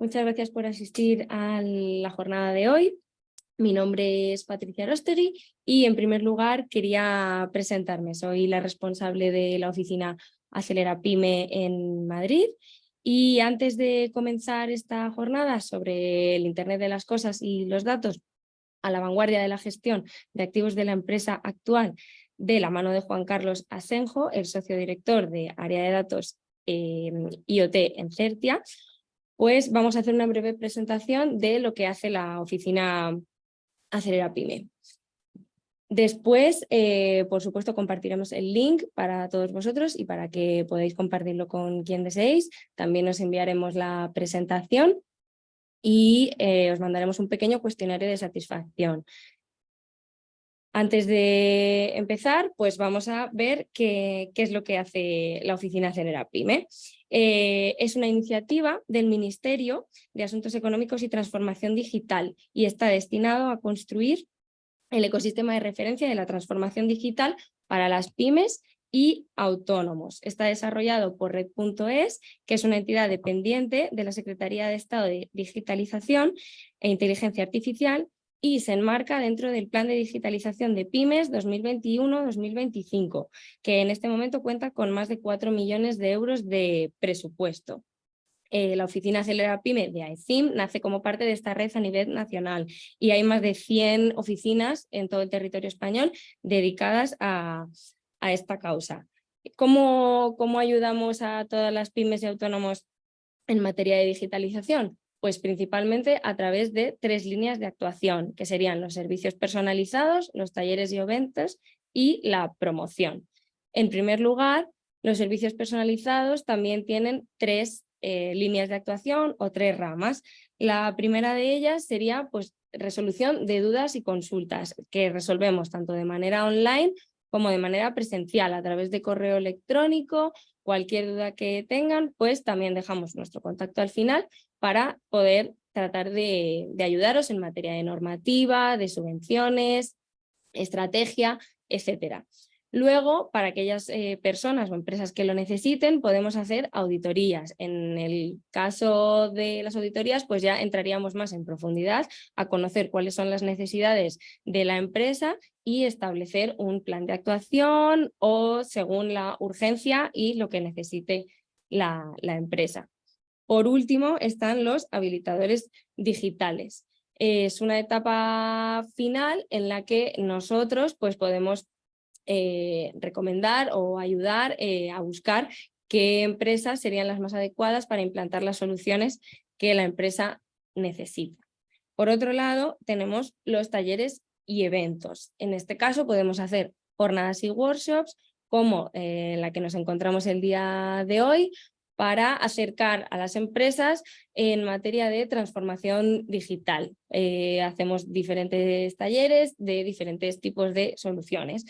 Muchas gracias por asistir a la jornada de hoy. Mi nombre es Patricia Arostegui y en primer lugar quería presentarme. Soy la responsable de la oficina Acelera Pyme en Madrid y antes de comenzar esta jornada sobre el Internet de las Cosas y los datos a la vanguardia de la gestión de activos de la empresa actual de la mano de Juan Carlos Asenjo, el socio director de Área de Datos IoT en Certia, pues vamos a hacer una breve presentación de lo que hace la oficina Acelera Pyme. Después, por supuesto, compartiremos el link para todos vosotros y para que podáis compartirlo con quien deseéis. También os enviaremos la presentación y os mandaremos un pequeño cuestionario de satisfacción. Antes de empezar, pues vamos a ver qué es lo que hace la oficina Acelera Pyme. Es una iniciativa del Ministerio de Asuntos Económicos y Transformación Digital y está destinado a construir el ecosistema de referencia de la transformación digital para las pymes y autónomos. Está desarrollado por Red.es, que es una entidad dependiente de la Secretaría de Estado de Digitalización e Inteligencia Artificial y se enmarca dentro del Plan de Digitalización de Pymes 2021-2025, que en este momento cuenta con más de 4 millones de euros de presupuesto. La oficina Acelera Pyme de AECIM nace como parte de esta red a nivel nacional y hay más de 100 oficinas en todo el territorio español dedicadas a esta causa. ¿Cómo ayudamos a todas las pymes y autónomos en materia de digitalización? Pues principalmente a través de 3 líneas de actuación, que serían los servicios personalizados, los talleres y eventos y la promoción. En primer lugar, los servicios personalizados también tienen 3 líneas de actuación o 3 ramas. La primera de ellas sería pues, resolución de dudas y consultas, que resolvemos tanto de manera online como de manera presencial, a través de correo electrónico. Cualquier duda que tengan, pues también dejamos nuestro contacto al final para poder tratar de ayudaros en materia de normativa, de subvenciones, estrategia, etcétera. Luego, para aquellas personas o empresas que lo necesiten, podemos hacer auditorías. En el caso de las auditorías, pues ya entraríamos más en profundidad a conocer cuáles son las necesidades de la empresa y establecer un plan de actuación o según la urgencia y lo que necesite la empresa. Por último, están los habilitadores digitales. Es una etapa final en la que nosotros pues, podemos recomendar o ayudar a buscar qué empresas serían las más adecuadas para implantar las soluciones que la empresa necesita. Por otro lado, tenemos los talleres y eventos. En este caso podemos hacer jornadas y workshops como la que nos encontramos el día de hoy, para acercar a las empresas en materia de transformación digital. Hacemos diferentes talleres de diferentes tipos de soluciones.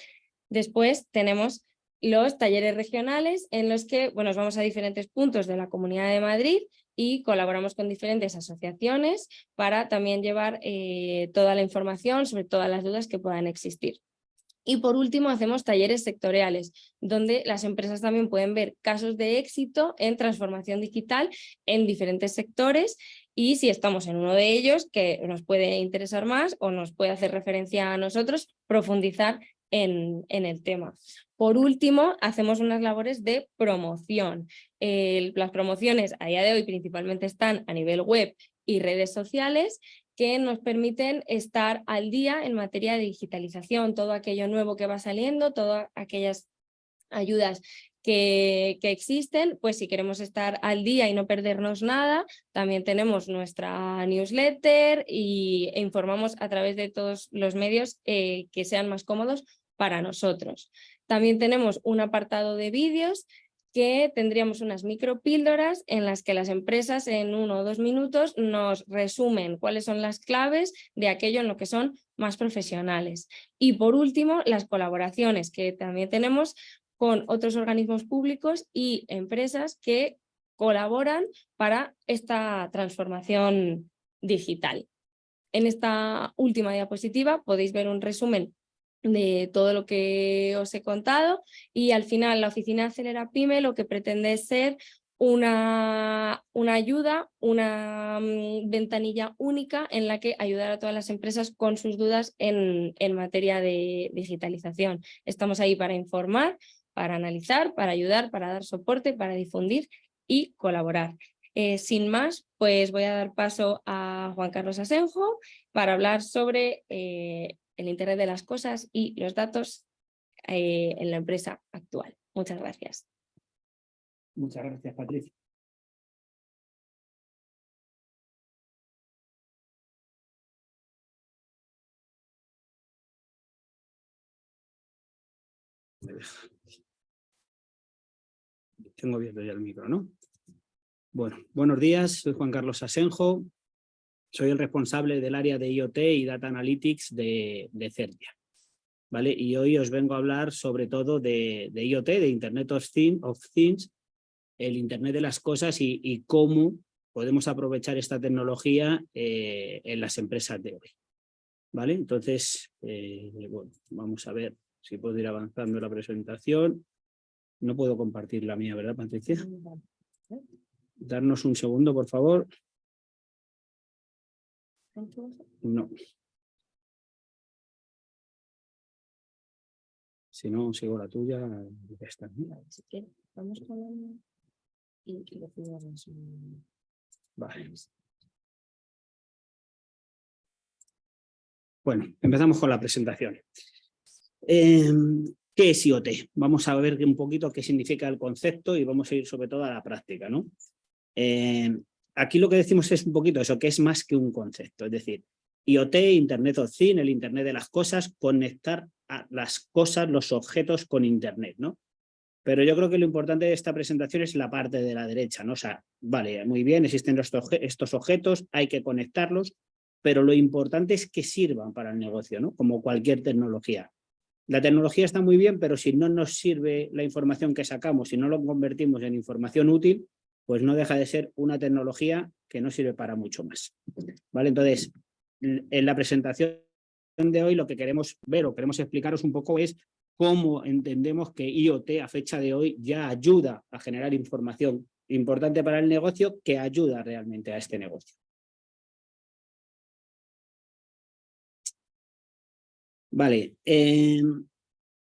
Después tenemos los talleres regionales en los que nos vamos a diferentes puntos de la Comunidad de Madrid y colaboramos con diferentes asociaciones para también llevar toda la información sobre todas las dudas que puedan existir. Y por último hacemos talleres sectoriales, donde las empresas también pueden ver casos de éxito en transformación digital en diferentes sectores y si estamos en uno de ellos que nos puede interesar más o nos puede hacer referencia a nosotros, profundizar en el tema. Por último, hacemos unas labores de promoción. Las promociones a día de hoy principalmente están a nivel web y redes sociales, que nos permiten estar al día en materia de digitalización, todo aquello nuevo que va saliendo, todas aquellas ayudas que existen, pues si queremos estar al día y no perdernos nada, también tenemos nuestra newsletter e informamos a través de todos los medios que sean más cómodos para nosotros. También tenemos un apartado de vídeos que tendríamos unas micropíldoras en las que las empresas en 1 o 2 minutos nos resumen cuáles son las claves de aquello en lo que son más profesionales. Y por último, las colaboraciones que también tenemos con otros organismos públicos y empresas que colaboran para esta transformación digital. En esta última diapositiva podéis ver un resumen de todo lo que os he contado y al final la oficina Acelera Pyme lo que pretende es ser una ayuda, una ventanilla única en la que ayudar a todas las empresas con sus dudas en materia de digitalización. Estamos ahí para informar, para analizar, para ayudar, para dar soporte, para difundir y colaborar. Sin más, pues voy a dar paso a Juan Carlos Asenjo para hablar sobre el Internet de las cosas y los datos en la empresa actual. Muchas gracias. Muchas gracias, Patricia. Tengo abierto ya el micro, ¿no? Bueno, buenos días, soy Juan Carlos Asenjo, soy el responsable del área de IoT y Data Analytics de Certia, ¿vale? Y hoy os vengo a hablar sobre todo de IoT, de Internet of Things, el Internet de las cosas y cómo podemos aprovechar esta tecnología en las empresas de hoy, ¿vale? Entonces, bueno, vamos a ver si puedo ir avanzando la presentación. No puedo compartir la mía, ¿verdad, Patricia? Darnos un segundo, por favor. No. Si no, sigo la tuya. Ya está. Si quieres, vamos con la... y lo ponemos. Vale. Bueno, empezamos con la presentación. ¿Qué es IoT? Vamos a ver un poquito qué significa el concepto y vamos a ir sobre todo a la práctica, ¿no? Aquí lo que decimos es un poquito eso, que es más que un concepto, es decir, IoT, Internet of Things, el Internet de las cosas, conectar a las cosas, los objetos con Internet, ¿no? Pero yo creo que lo importante de esta presentación es la parte de la derecha, ¿no? O sea, vale, muy bien, existen estos objetos, hay que conectarlos, pero lo importante es que sirvan para el negocio, ¿no? Como cualquier tecnología. La tecnología está muy bien, pero si no nos sirve la información que sacamos, si no lo convertimos en información útil, pues no deja de ser una tecnología que no sirve para mucho más, ¿vale? Entonces, en la presentación de hoy lo que queremos ver o queremos explicaros un poco es cómo entendemos que IoT a fecha de hoy ya ayuda a generar información importante para el negocio que ayuda realmente a este negocio. Vale,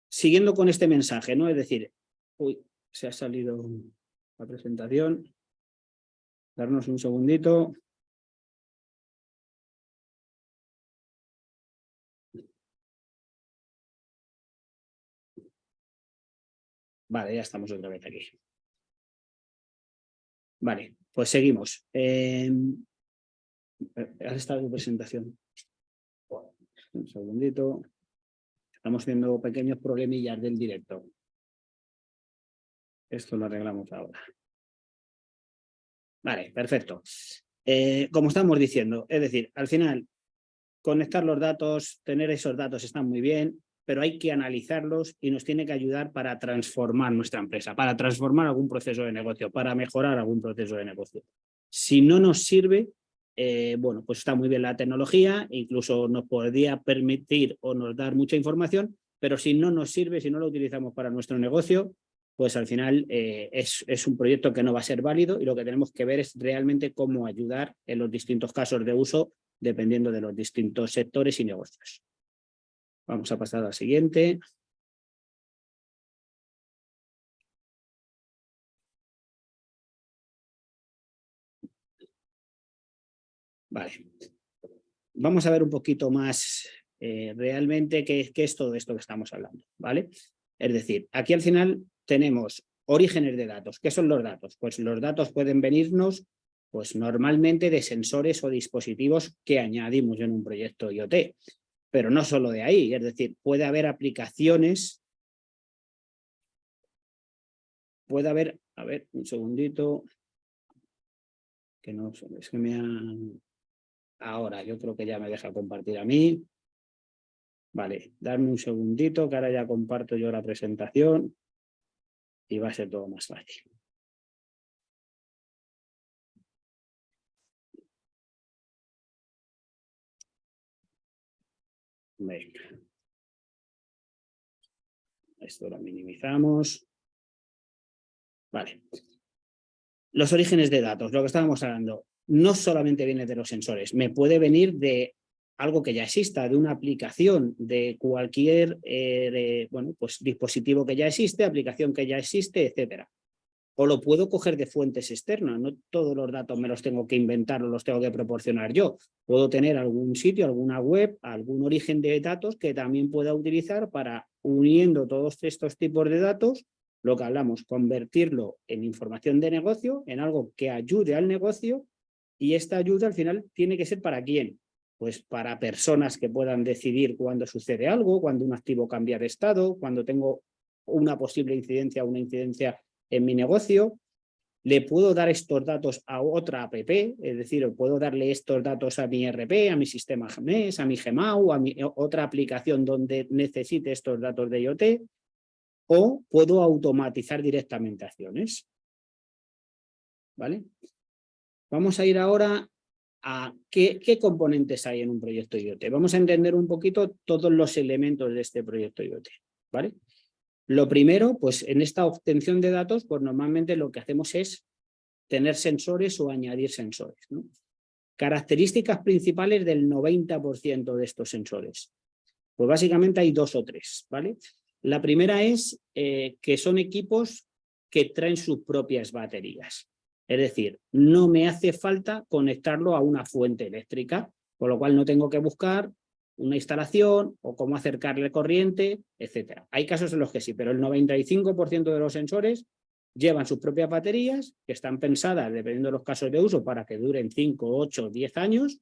siguiendo con este mensaje, ¿no? Es decir, uy, se ha salido la presentación. Darnos un segundito. Vale, ya estamos otra vez aquí. Vale, pues seguimos. ¿Has estado en tu presentación? Un segundito. Estamos viendo pequeños problemillas del directo. Esto lo arreglamos ahora. Vale, perfecto. Como estamos diciendo, es decir, al final, conectar los datos, tener esos datos están muy bien, pero hay que analizarlos y nos tiene que ayudar para transformar nuestra empresa, para transformar algún proceso de negocio, para mejorar algún proceso de negocio. Si no nos sirve, bueno, pues está muy bien la tecnología, incluso nos podría permitir o nos dar mucha información, pero si no nos sirve, si no lo utilizamos para nuestro negocio, pues al final es un proyecto que no va a ser válido y lo que tenemos que ver es realmente cómo ayudar en los distintos casos de uso dependiendo de los distintos sectores y negocios. Vamos a pasar al siguiente. Vale. Vamos a ver un poquito más realmente qué es todo esto que estamos hablando, ¿vale? Es decir, aquí al final tenemos orígenes de datos. ¿Qué son los datos? Pues los datos pueden venirnos pues normalmente de sensores o dispositivos que añadimos en un proyecto IoT, pero no solo de ahí, es decir, puede haber aplicaciones, puede haber, a ver, un segundito, que no, es que me han... Ahora, yo creo que ya me deja compartir a mí. Vale, darme un segundito, que ahora ya comparto yo la presentación y va a ser todo más fácil. Venga. Esto lo minimizamos. Vale. Los orígenes de datos, lo que estábamos hablando, no solamente viene de los sensores, me puede venir de algo que ya exista, de una aplicación, de cualquier bueno, pues dispositivo que ya existe, aplicación que ya existe, etcétera. O lo puedo coger de fuentes externas, no todos los datos me los tengo que inventar o los tengo que proporcionar yo. Puedo tener algún sitio, alguna web, algún origen de datos que también pueda utilizar para, uniendo todos estos tipos de datos, lo que hablamos, convertirlo en información de negocio, en algo que ayude al negocio, y esta ayuda al final tiene que ser ¿para quién? Pues para personas que puedan decidir cuándo sucede algo, cuando un activo cambia de estado, cuando tengo una posible incidencia o una incidencia en mi negocio. Le puedo dar estos datos a otra app, es decir, puedo darle estos datos a mi ERP, a mi sistema MES, a mi Gmao, a mi otra aplicación donde necesite estos datos de IoT, o puedo automatizar directamente acciones. ¿Vale? Vamos a ir ahora a qué componentes hay en un proyecto IoT. Vamos a entender un poquito todos los elementos de este proyecto IoT. ¿Vale? Lo primero, pues en esta obtención de datos, pues normalmente lo que hacemos es tener sensores o añadir sensores, ¿no? Características principales del 90% de estos sensores. Pues básicamente hay 2 o 3, ¿vale? La primera es que son equipos que traen sus propias baterías. Es decir, no me hace falta conectarlo a una fuente eléctrica, con lo cual no tengo que buscar una instalación o cómo acercarle corriente, etcétera. Hay casos en los que sí, pero el 95% de los sensores llevan sus propias baterías, que están pensadas, dependiendo de los casos de uso, para que duren 5, 8, 10 años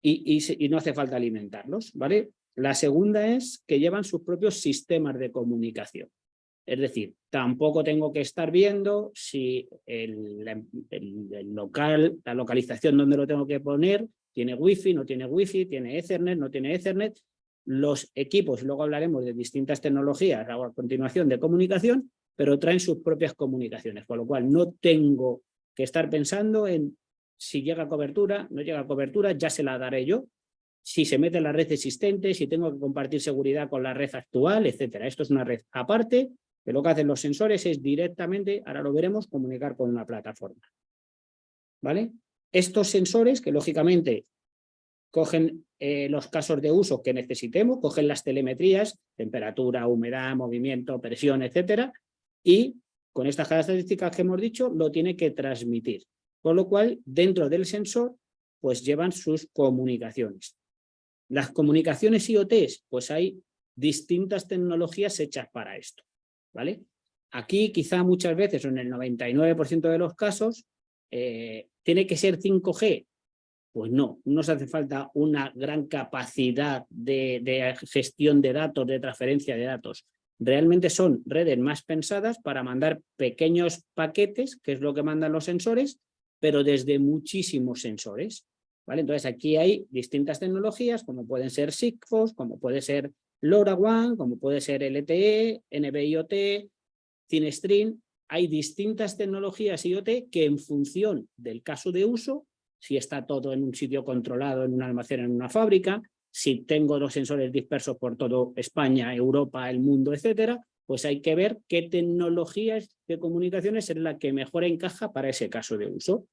y no hace falta alimentarlos, ¿vale? La segunda es que llevan sus propios sistemas de comunicación. Es decir, tampoco tengo que estar viendo si la localización donde lo tengo que poner tiene wifi, no tiene wifi, tiene ethernet, no tiene ethernet. Los equipos, luego hablaremos de distintas tecnologías a continuación de comunicación, pero traen sus propias comunicaciones, con lo cual no tengo que estar pensando en si llega cobertura, no llega cobertura, ya se la daré yo. Si se mete en la red existente, si tengo que compartir seguridad con la red actual, etcétera. Esto es una red aparte, que lo que hacen los sensores es directamente, ahora lo veremos, comunicar con una plataforma. ¿Vale? Estos sensores, que lógicamente cogen los casos de uso que necesitemos, cogen las telemetrías, temperatura, humedad, movimiento, presión, etcétera, y con estas características que hemos dicho, lo tiene que transmitir. Con lo cual, dentro del sensor, pues llevan sus comunicaciones. Las comunicaciones IoT, pues hay distintas tecnologías hechas para esto, ¿vale? Aquí quizá muchas veces, o en el 99% de los casos, ¿tiene que ser 5G? Pues no nos hace falta una gran capacidad de gestión de datos, de transferencia de datos. Realmente son redes más pensadas para mandar pequeños paquetes, que es lo que mandan los sensores, pero desde muchísimos sensores. ¿Vale? Entonces aquí hay distintas tecnologías, como pueden ser Sigfox, como puede ser LoRaWAN, como puede ser LTE, NB-IoT, CineStream. Hay distintas tecnologías IoT que en función del caso de uso, si está todo en un sitio controlado, en un almacén, en una fábrica, si tengo los sensores dispersos por toda España, Europa, el mundo, etcétera, pues hay que ver qué tecnologías de comunicaciones es la que mejor encaja para ese caso de uso.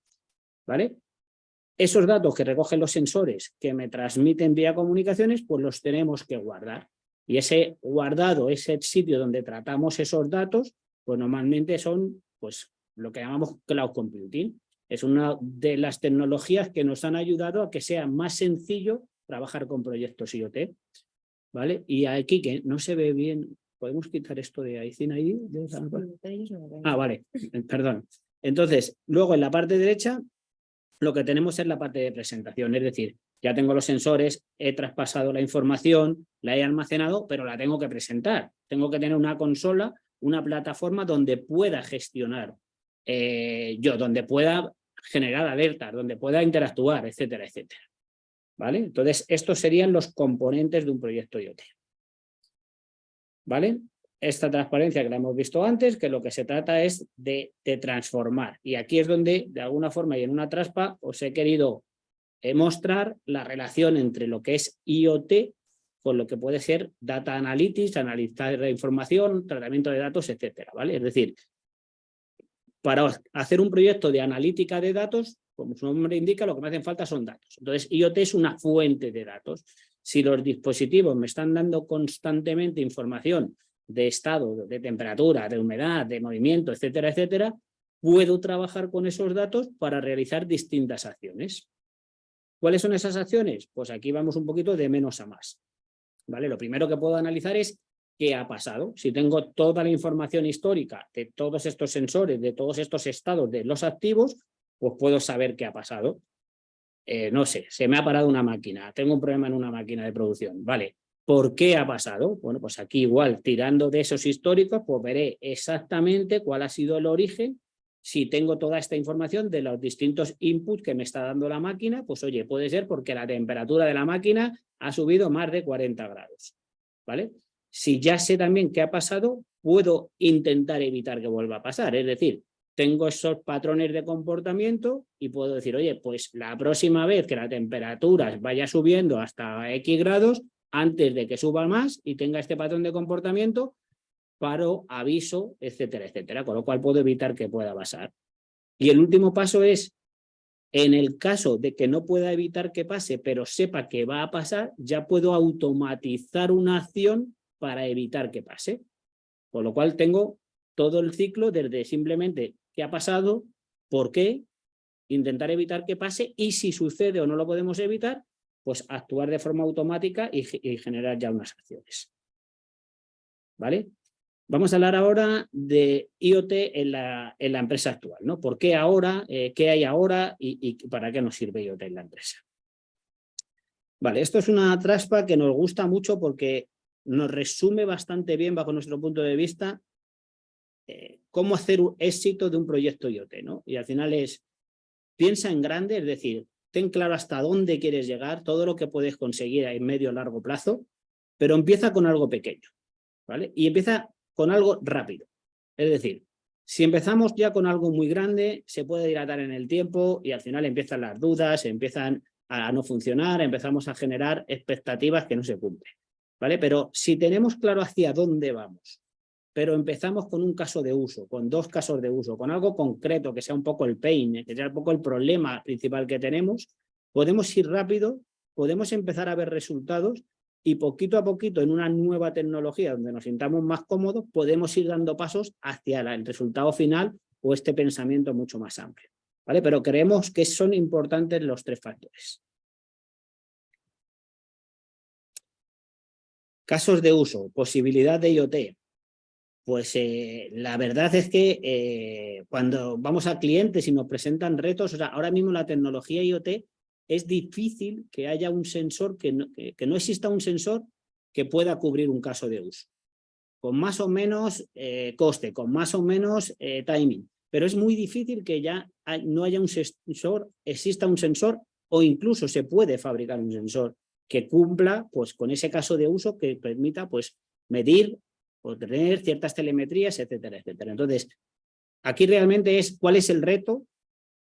¿Vale? Esos datos que recogen los sensores que me transmiten vía comunicaciones, pues los tenemos que guardar. Y ese guardado, ese sitio donde tratamos esos datos, pues normalmente son pues, lo que llamamos cloud computing. Es una de las tecnologías que nos han ayudado a que sea más sencillo trabajar con proyectos IoT. ¿Vale? Y aquí que no se ve bien, ¿podemos quitar esto de iThing ID? Ah, vale, perdón. Entonces, luego en la parte derecha, lo que tenemos es la parte de presentación, es decir, ya tengo los sensores, he traspasado la información, la he almacenado, pero la tengo que presentar. Tengo que tener una consola, una plataforma donde pueda gestionar donde pueda generar alertas, donde pueda interactuar, etcétera, etcétera. ¿Vale? Entonces, estos serían los componentes de un proyecto IoT. ¿Vale? Esta transparencia que la hemos visto antes, que lo que se trata es de transformar. Y aquí es donde, de alguna forma y en una traspa, os he querido mostrar la relación entre lo que es IoT con lo que puede ser Data Analytics, analizar la información, tratamiento de datos, etcétera. ¿Vale? Es decir, Para hacer un proyecto de analítica de datos, como su nombre indica, lo que me hacen falta son datos. Entonces, IoT es una fuente de datos. Si los dispositivos me están dando constantemente información de estado, de temperatura, de humedad, de movimiento, etcétera, etcétera, puedo trabajar con esos datos para realizar distintas acciones. ¿Cuáles son esas acciones? Pues aquí vamos un poquito de menos a más. ¿Vale? Lo primero que puedo analizar es qué ha pasado. Si tengo toda la información histórica de todos estos sensores, de todos estos estados de los activos, pues puedo saber qué ha pasado. No sé, se me ha parado una máquina, tengo un problema en una máquina de producción. Vale, ¿por qué ha pasado? Bueno, pues aquí igual, tirando de esos históricos, pues veré exactamente cuál ha sido el origen. Si tengo toda esta información de los distintos inputs que me está dando la máquina, pues oye, puede ser porque la temperatura de la máquina ha subido más de 40 grados. ¿Vale? Si ya sé también qué ha pasado, puedo intentar evitar que vuelva a pasar. Es decir, tengo esos patrones de comportamiento y puedo decir, oye, pues la próxima vez que la temperatura vaya subiendo hasta X grados, antes de que suba más y tenga este patrón de comportamiento, paro, aviso, etcétera, etcétera, con lo cual puedo evitar que pueda pasar. Y el último paso es, en el caso de que no pueda evitar que pase, pero sepa que va a pasar, ya puedo automatizar una acción para evitar que pase. Con lo cual tengo todo el ciclo desde simplemente qué ha pasado, por qué, intentar evitar que pase y si sucede o no lo podemos evitar, pues actuar de forma automática y generar ya unas acciones. ¿Vale? Vamos a hablar ahora de IoT en la empresa actual, ¿no? ¿Por qué ahora? ¿Qué hay ahora? Y para qué nos sirve IoT en la empresa. Vale, esto es una traspa que nos gusta mucho porque nos resume bastante bien, bajo nuestro punto de vista, cómo hacer un éxito de un proyecto IoT, ¿no? Y al final es, piensa en grande, es decir, ten claro hasta dónde quieres llegar, todo lo que puedes conseguir en medio o largo plazo, pero empieza con algo pequeño, ¿vale? Y empieza con algo rápido. Es decir, si empezamos ya con algo muy grande, se puede dilatar en el tiempo y al final empiezan las dudas, empiezan a no funcionar, empezamos a generar expectativas que no se cumplen, ¿vale? Pero si tenemos claro hacia dónde vamos, pero empezamos con un caso de uso, con 2 casos de uso, con algo concreto que sea un poco el pain, que sea un poco el problema principal que tenemos, podemos ir rápido, podemos empezar a ver resultados y poquito a poquito en una nueva tecnología donde nos sintamos más cómodos, podemos ir dando pasos hacia el resultado final o este pensamiento mucho más amplio, ¿vale? Pero creemos que son importantes los 3 factores. Casos de uso, posibilidad de IoT. Pues la verdad es que cuando vamos a clientes y nos presentan retos, o sea, ahora mismo la tecnología IoT es difícil que haya un sensor, que no exista un sensor que pueda cubrir un caso de uso. Con más o menos coste, con más o menos timing. Pero es muy difícil que ya no haya un sensor, exista un sensor o incluso se puede fabricar un sensor que cumpla pues, con ese caso de uso que permita pues, medir o tener ciertas telemetrías, etcétera, etcétera. Entonces, aquí realmente es cuál es el reto,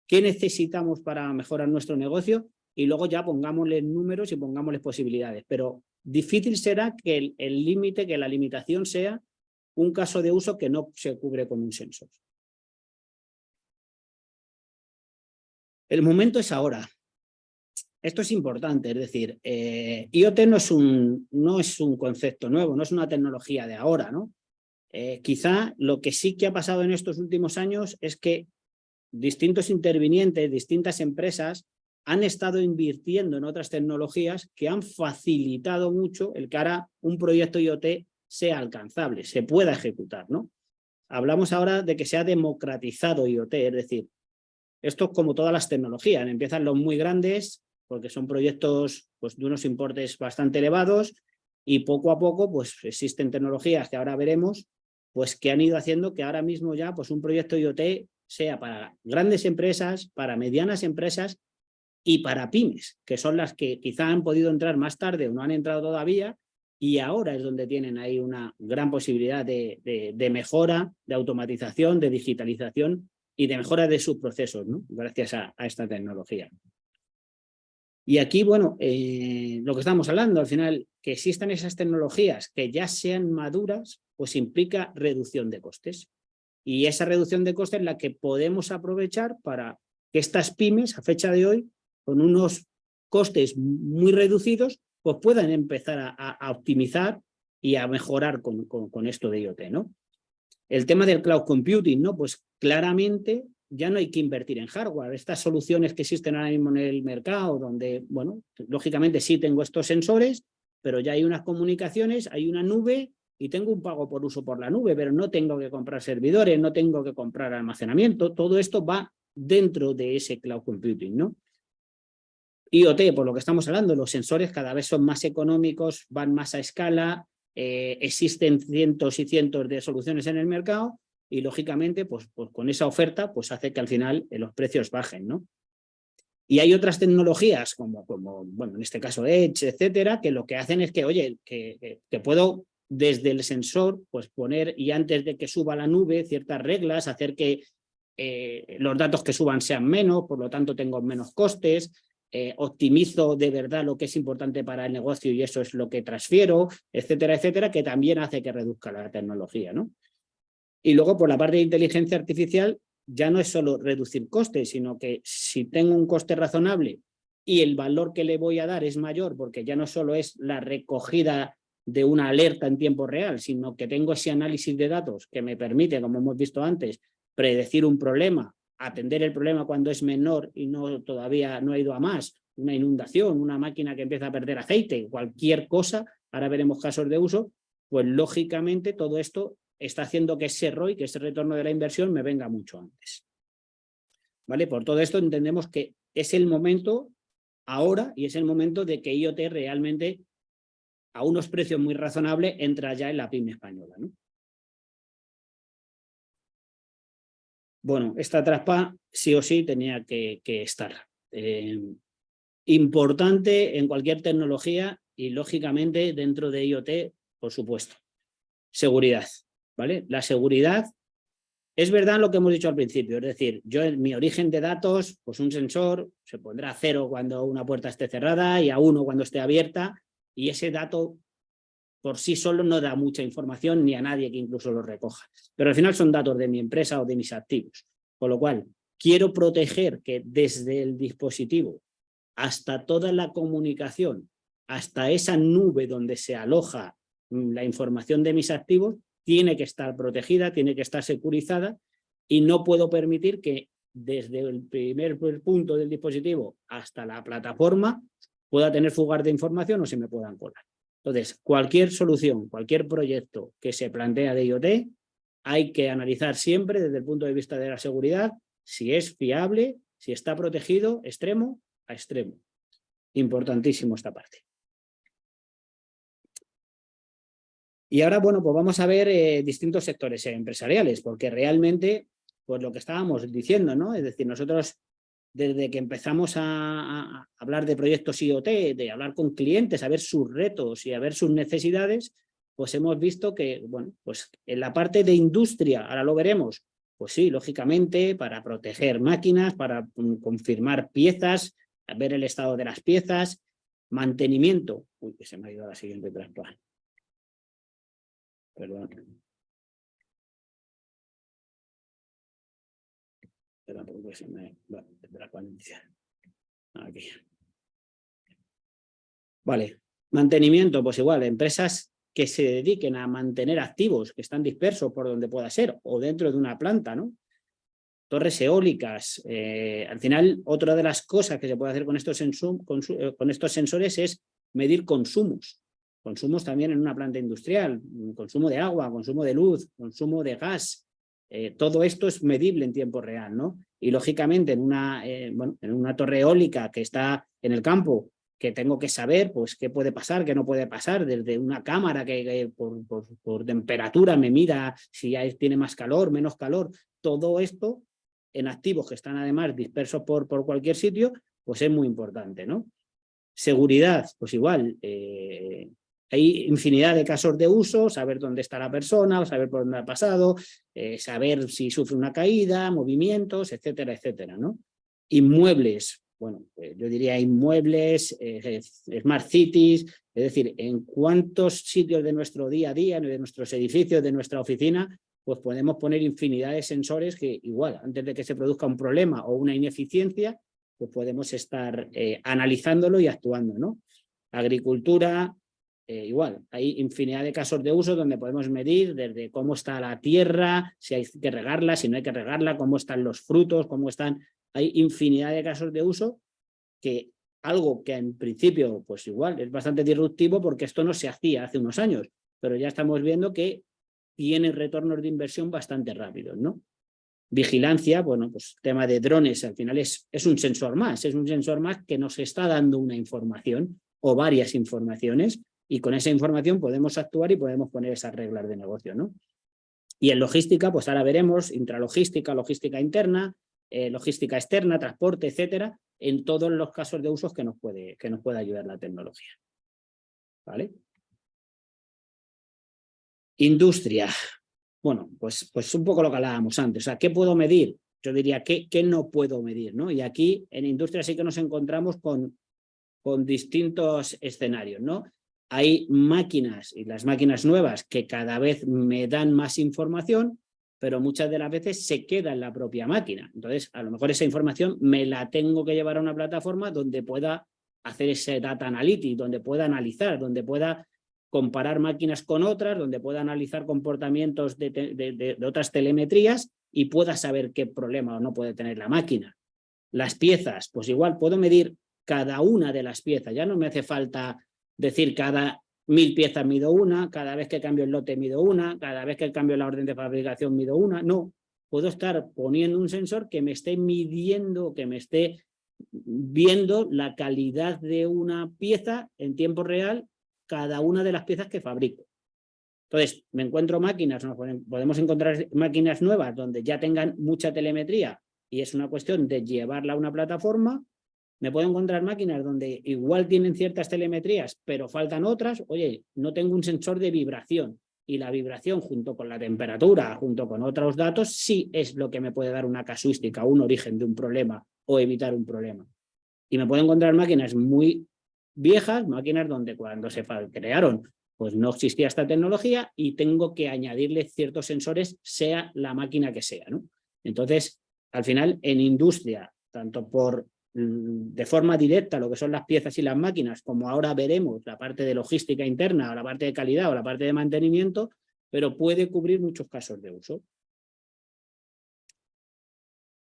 qué necesitamos para mejorar nuestro negocio y luego ya pongámosle números y pongámosle posibilidades. Pero difícil será que el límite, que la limitación sea un caso de uso que no se cubre con un sensor. El momento es ahora. Esto es importante, es decir, IoT no es un concepto nuevo, no es una tecnología de ahora, ¿no? Quizá lo que sí que ha pasado en estos últimos años es que distintos intervinientes, distintas empresas han estado invirtiendo en otras tecnologías que han facilitado mucho el que ahora un proyecto IoT sea alcanzable, se pueda ejecutar, ¿no? Hablamos ahora de que se ha democratizado IoT, es decir, esto es como todas las tecnologías, empiezan los muy grandes porque son proyectos pues, de unos importes bastante elevados y poco a poco pues, existen tecnologías que ahora veremos pues, que han ido haciendo que ahora mismo ya pues, un proyecto IoT sea para grandes empresas, para medianas empresas y para pymes, que son las que quizá han podido entrar más tarde o no han entrado todavía y ahora es donde tienen ahí una gran posibilidad de mejora, de automatización, de digitalización y de mejora de sus procesos, ¿no? Gracias a esta tecnología. Y aquí, bueno, lo que estamos hablando, al final, que existan esas tecnologías que ya sean maduras, pues implica reducción de costes. Y esa reducción de costes es la que podemos aprovechar para que estas pymes, a fecha de hoy, con unos costes muy reducidos, pues puedan empezar a optimizar y a mejorar con esto de IoT, ¿no? El tema del cloud computing, ¿no? Pues claramente ya no hay que invertir en hardware. Estas soluciones que existen ahora mismo en el mercado, donde, bueno, lógicamente sí tengo estos sensores, pero ya hay unas comunicaciones, hay una nube y tengo un pago por uso por la nube, pero no tengo que comprar servidores, no tengo que comprar almacenamiento. Todo esto va dentro de ese cloud computing, ¿no? IoT, por lo que estamos hablando, los sensores cada vez son más económicos, van más a escala, existen cientos y cientos de soluciones en el mercado y lógicamente pues con esa oferta pues hace que al final los precios bajen, ¿no? Y hay otras tecnologías como bueno, en este caso Edge, etcétera, que lo que hacen es que, oye, que puedo desde el sensor pues poner, y antes de que suba a la nube, ciertas reglas, hacer que los datos que suban sean menos, por lo tanto tengo menos costes, optimizo de verdad lo que es importante para el negocio y eso es lo que transfiero, etcétera, etcétera, que también hace que reduzca la tecnología, ¿no? Y luego por la parte de inteligencia artificial ya no es solo reducir costes, sino que si tengo un coste razonable y el valor que le voy a dar es mayor, porque ya no solo es la recogida de una alerta en tiempo real, sino que tengo ese análisis de datos que me permite, como hemos visto antes, predecir un problema, atender el problema cuando es menor y todavía no ha ido a más, una inundación, una máquina que empieza a perder aceite, cualquier cosa, ahora veremos casos de uso, pues lógicamente todo esto está haciendo que ese ROI, que ese retorno de la inversión me venga mucho antes. ¿Vale? Por todo esto entendemos que es el momento ahora y es el momento de que IoT realmente a unos precios muy razonables entra ya en la pyme española, ¿no? Bueno, esta trampa sí o sí tenía que estar. Importante en cualquier tecnología y lógicamente dentro de IoT, por supuesto. Seguridad, ¿vale? La seguridad es verdad lo que hemos dicho al principio, es decir, yo en mi origen de datos, pues un sensor se pondrá a 0 cuando una puerta esté cerrada y a 1 cuando esté abierta y ese dato por sí solo no da mucha información ni a nadie que incluso lo recoja. Pero al final son datos de mi empresa o de mis activos. Con lo cual, quiero proteger que desde el dispositivo hasta toda la comunicación, hasta esa nube donde se aloja la información de mis activos, tiene que estar protegida, tiene que estar securizada y no puedo permitir que desde el primer punto del dispositivo hasta la plataforma pueda tener fugas de información o se me puedan colar. Entonces, cualquier solución, cualquier proyecto que se plantea de IoT, hay que analizar siempre desde el punto de vista de la seguridad si es fiable, si está protegido, extremo a extremo. Importantísimo esta parte. Y ahora, bueno, pues vamos a ver distintos sectores empresariales, porque realmente, pues lo que estábamos diciendo, ¿no? Es decir, nosotros desde que empezamos a hablar de proyectos IoT, de hablar con clientes, a ver sus retos y a ver sus necesidades, pues hemos visto que, bueno, pues en la parte de industria, ahora lo veremos, pues sí, lógicamente, para proteger máquinas, para confirmar piezas, ver el estado de las piezas, mantenimiento. Uy, que se me ha ido a la siguiente trampa. Perdón. Porque se me... Bueno, aquí. Vale, mantenimiento, pues igual, empresas que se dediquen a mantener activos que están dispersos por donde pueda ser o dentro de una planta, ¿no? Torres eólicas. Al final, otra de las cosas que se puede hacer con estos sensores es medir consumos. Consumos también en una planta industrial, consumo de agua, consumo de luz, consumo de gas. Todo esto es medible en tiempo real, ¿no? Y lógicamente en una torre eólica que está en el campo, que tengo que saber pues qué puede pasar, qué no puede pasar, desde una cámara que por temperatura me mida si tiene más calor, menos calor, todo esto en activos que están además dispersos por cualquier sitio, pues es muy importante, ¿no? Seguridad, pues igual, hay infinidad de casos de uso, saber dónde está la persona, saber por dónde ha pasado, saber si sufre una caída, movimientos, etcétera, etcétera, ¿no? Inmuebles, bueno, yo diría inmuebles, smart cities, es decir, en cuántos sitios de nuestro día a día, de nuestros edificios, de nuestra oficina, pues podemos poner infinidad de sensores que igual, antes de que se produzca un problema o una ineficiencia, pues podemos estar analizándolo y actuando, ¿no? Agricultura, igual, hay infinidad de casos de uso donde podemos medir desde cómo está la tierra, si hay que regarla, si no hay que regarla, cómo están los frutos, cómo están... Hay infinidad de casos de uso que algo que en principio, pues igual, es bastante disruptivo porque esto no se hacía hace unos años, pero ya estamos viendo que tiene retornos de inversión bastante rápidos, ¿no? Vigilancia, bueno, pues tema de drones, al final es un sensor más, que nos está dando una información o varias informaciones y con esa información podemos actuar y podemos poner esas reglas de negocio, ¿no? Y en logística, pues ahora veremos intralogística, logística interna, logística externa, transporte, etcétera, en todos los casos de usos que nos puede ayudar la tecnología. ¿Vale? Industria. Bueno, pues un poco lo que hablábamos antes. O sea, ¿qué puedo medir? Yo diría, ¿qué no puedo medir? ¿No? Y aquí en industria sí que nos encontramos con distintos escenarios, ¿no? Hay máquinas y las máquinas nuevas que cada vez me dan más información, pero muchas de las veces se queda en la propia máquina. Entonces, a lo mejor esa información me la tengo que llevar a una plataforma donde pueda hacer ese data analytics, donde pueda analizar, donde pueda comparar máquinas con otras, donde pueda analizar comportamientos de otras telemetrías y pueda saber qué problema o no puede tener la máquina. Las piezas, pues igual puedo medir cada una de las piezas, ya no me hace falta decir cada 1000 piezas mido una, cada vez que cambio el lote mido una, cada vez que cambio la orden de fabricación mido una, no, puedo estar poniendo un sensor que me esté midiendo, que me esté viendo la calidad de una pieza en tiempo real, cada una de las piezas que fabrico. Entonces, me encuentro máquinas, podemos encontrar máquinas nuevas donde ya tengan mucha telemetría y es una cuestión de llevarla a una plataforma. Me puedo encontrar máquinas donde igual tienen ciertas telemetrías, pero faltan otras. Oye, no tengo un sensor de vibración y la vibración junto con la temperatura, junto con otros datos, sí es lo que me puede dar una casuística, un origen de un problema o evitar un problema. Y me puedo encontrar máquinas muy viejas, máquinas donde cuando se crearon pues no existía esta tecnología y tengo que añadirle ciertos sensores, sea la máquina que sea, ¿no? Entonces, al final, en industria, tanto de forma directa lo que son las piezas y las máquinas, como ahora veremos la parte de logística interna o la parte de calidad o la parte de mantenimiento, pero puede cubrir muchos casos de uso.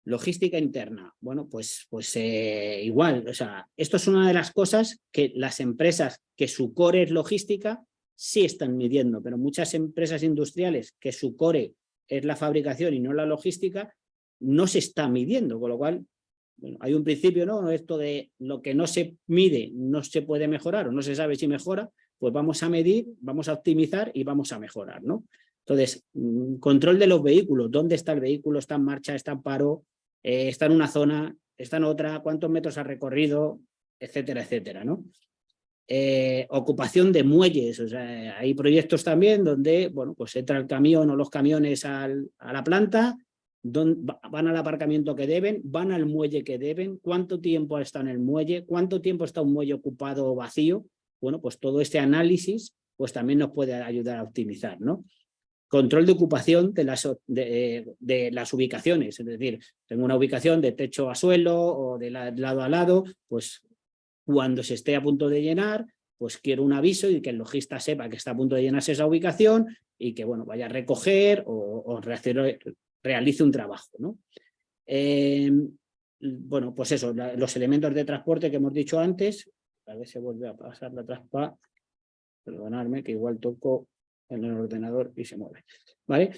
Logística interna, bueno, pues igual, o sea, esto es una de las cosas que las empresas que su core es logística sí están midiendo, pero muchas empresas industriales que su core es la fabricación y no la logística, no se está midiendo, con lo cual, bueno, hay un principio, ¿no? Esto de lo que no se mide no se puede mejorar o no se sabe si mejora, pues vamos a medir, vamos a optimizar y vamos a mejorar, ¿no? Entonces, control de los vehículos, ¿dónde está el vehículo? ¿Está en marcha? ¿Está en paro? ¿Está en una zona? ¿Está en otra? ¿Cuántos metros ha recorrido? Etcétera, etcétera, ¿no? Ocupación de muelles, o sea, hay proyectos también donde, bueno, pues entra el camión o los camiones a la planta, van al aparcamiento que deben, van al muelle que deben, cuánto tiempo está en el muelle, cuánto tiempo está un muelle ocupado o vacío. Bueno, pues todo este análisis pues también nos puede ayudar a optimizar, ¿no? Control de ocupación de las ubicaciones, es decir, tengo una ubicación de techo a suelo o de lado a lado, pues cuando se esté a punto de llenar, pues quiero un aviso y que el logista sepa que está a punto de llenarse esa ubicación y que, bueno, vaya a recoger o realice un trabajo, ¿no? Bueno, pues eso, los elementos de transporte que hemos dicho antes, a ver si vuelve a pasar la traspa, perdonadme que igual toco en el ordenador y se mueve, ¿vale?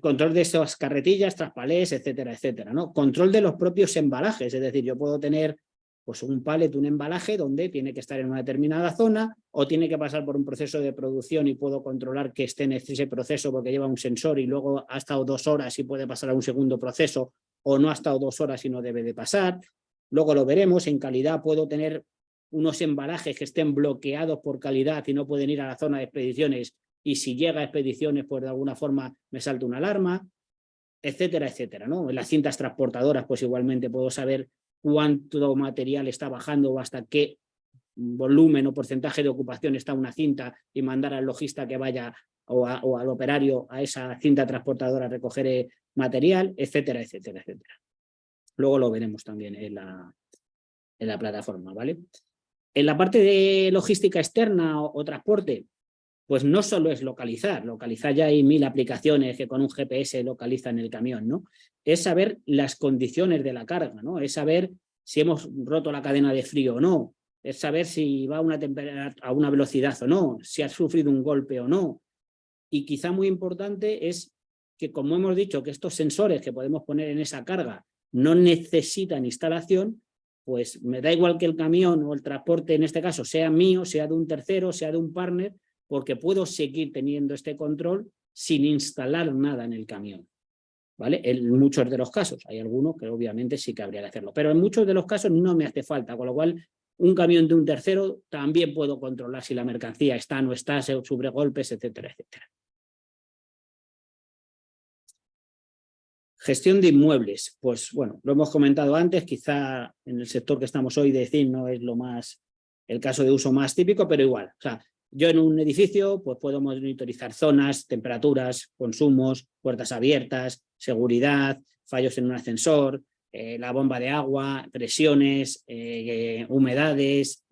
Control de estas carretillas, traspalés, etcétera, etcétera, ¿no? Control de los propios embalajes, es decir, yo puedo tener pues un pallet, un embalaje donde tiene que estar en una determinada zona o tiene que pasar por un proceso de producción y puedo controlar que esté en ese proceso porque lleva un sensor y luego ha estado 2 horas y puede pasar a un segundo proceso o no ha estado 2 horas y no debe de pasar. Luego lo veremos, en calidad puedo tener unos embalajes que estén bloqueados por calidad y no pueden ir a la zona de expediciones y si llega a expediciones pues de alguna forma me salta una alarma, etcétera, etcétera, ¿no? En las cintas transportadoras pues igualmente puedo saber cuánto material está bajando o hasta qué volumen o porcentaje de ocupación está una cinta y mandar al logista que vaya o al operario a esa cinta transportadora a recoger material, etcétera, etcétera, etcétera. Luego lo veremos también en la plataforma, ¿vale? En la parte de logística externa o transporte, pues no solo es localizar ya hay 1000 aplicaciones que con un GPS localizan el camión, ¿no? Es saber las condiciones de la carga, ¿no? Es saber si hemos roto la cadena de frío o no, es saber si va a una velocidad o no, si ha sufrido un golpe o no. Y quizá muy importante es que, como hemos dicho, que estos sensores que podemos poner en esa carga no necesitan instalación, pues me da igual que el camión o el transporte, en este caso, sea mío, sea de un tercero, sea de un partner, porque puedo seguir teniendo este control sin instalar nada en el camión, ¿vale? En muchos de los casos, hay algunos que obviamente sí que habría que hacerlo, pero en muchos de los casos no me hace falta, con lo cual un camión de un tercero también puedo controlar si la mercancía está o no está, sobre golpes, etcétera, etcétera. Gestión de inmuebles, pues bueno, lo hemos comentado antes, quizá en el sector que estamos hoy de CIN no es el caso de uso más típico, pero igual, o sea, yo en un edificio pues puedo monitorizar zonas, temperaturas, consumos, puertas abiertas, seguridad, fallos en un ascensor, la bomba de agua, presiones, humedades,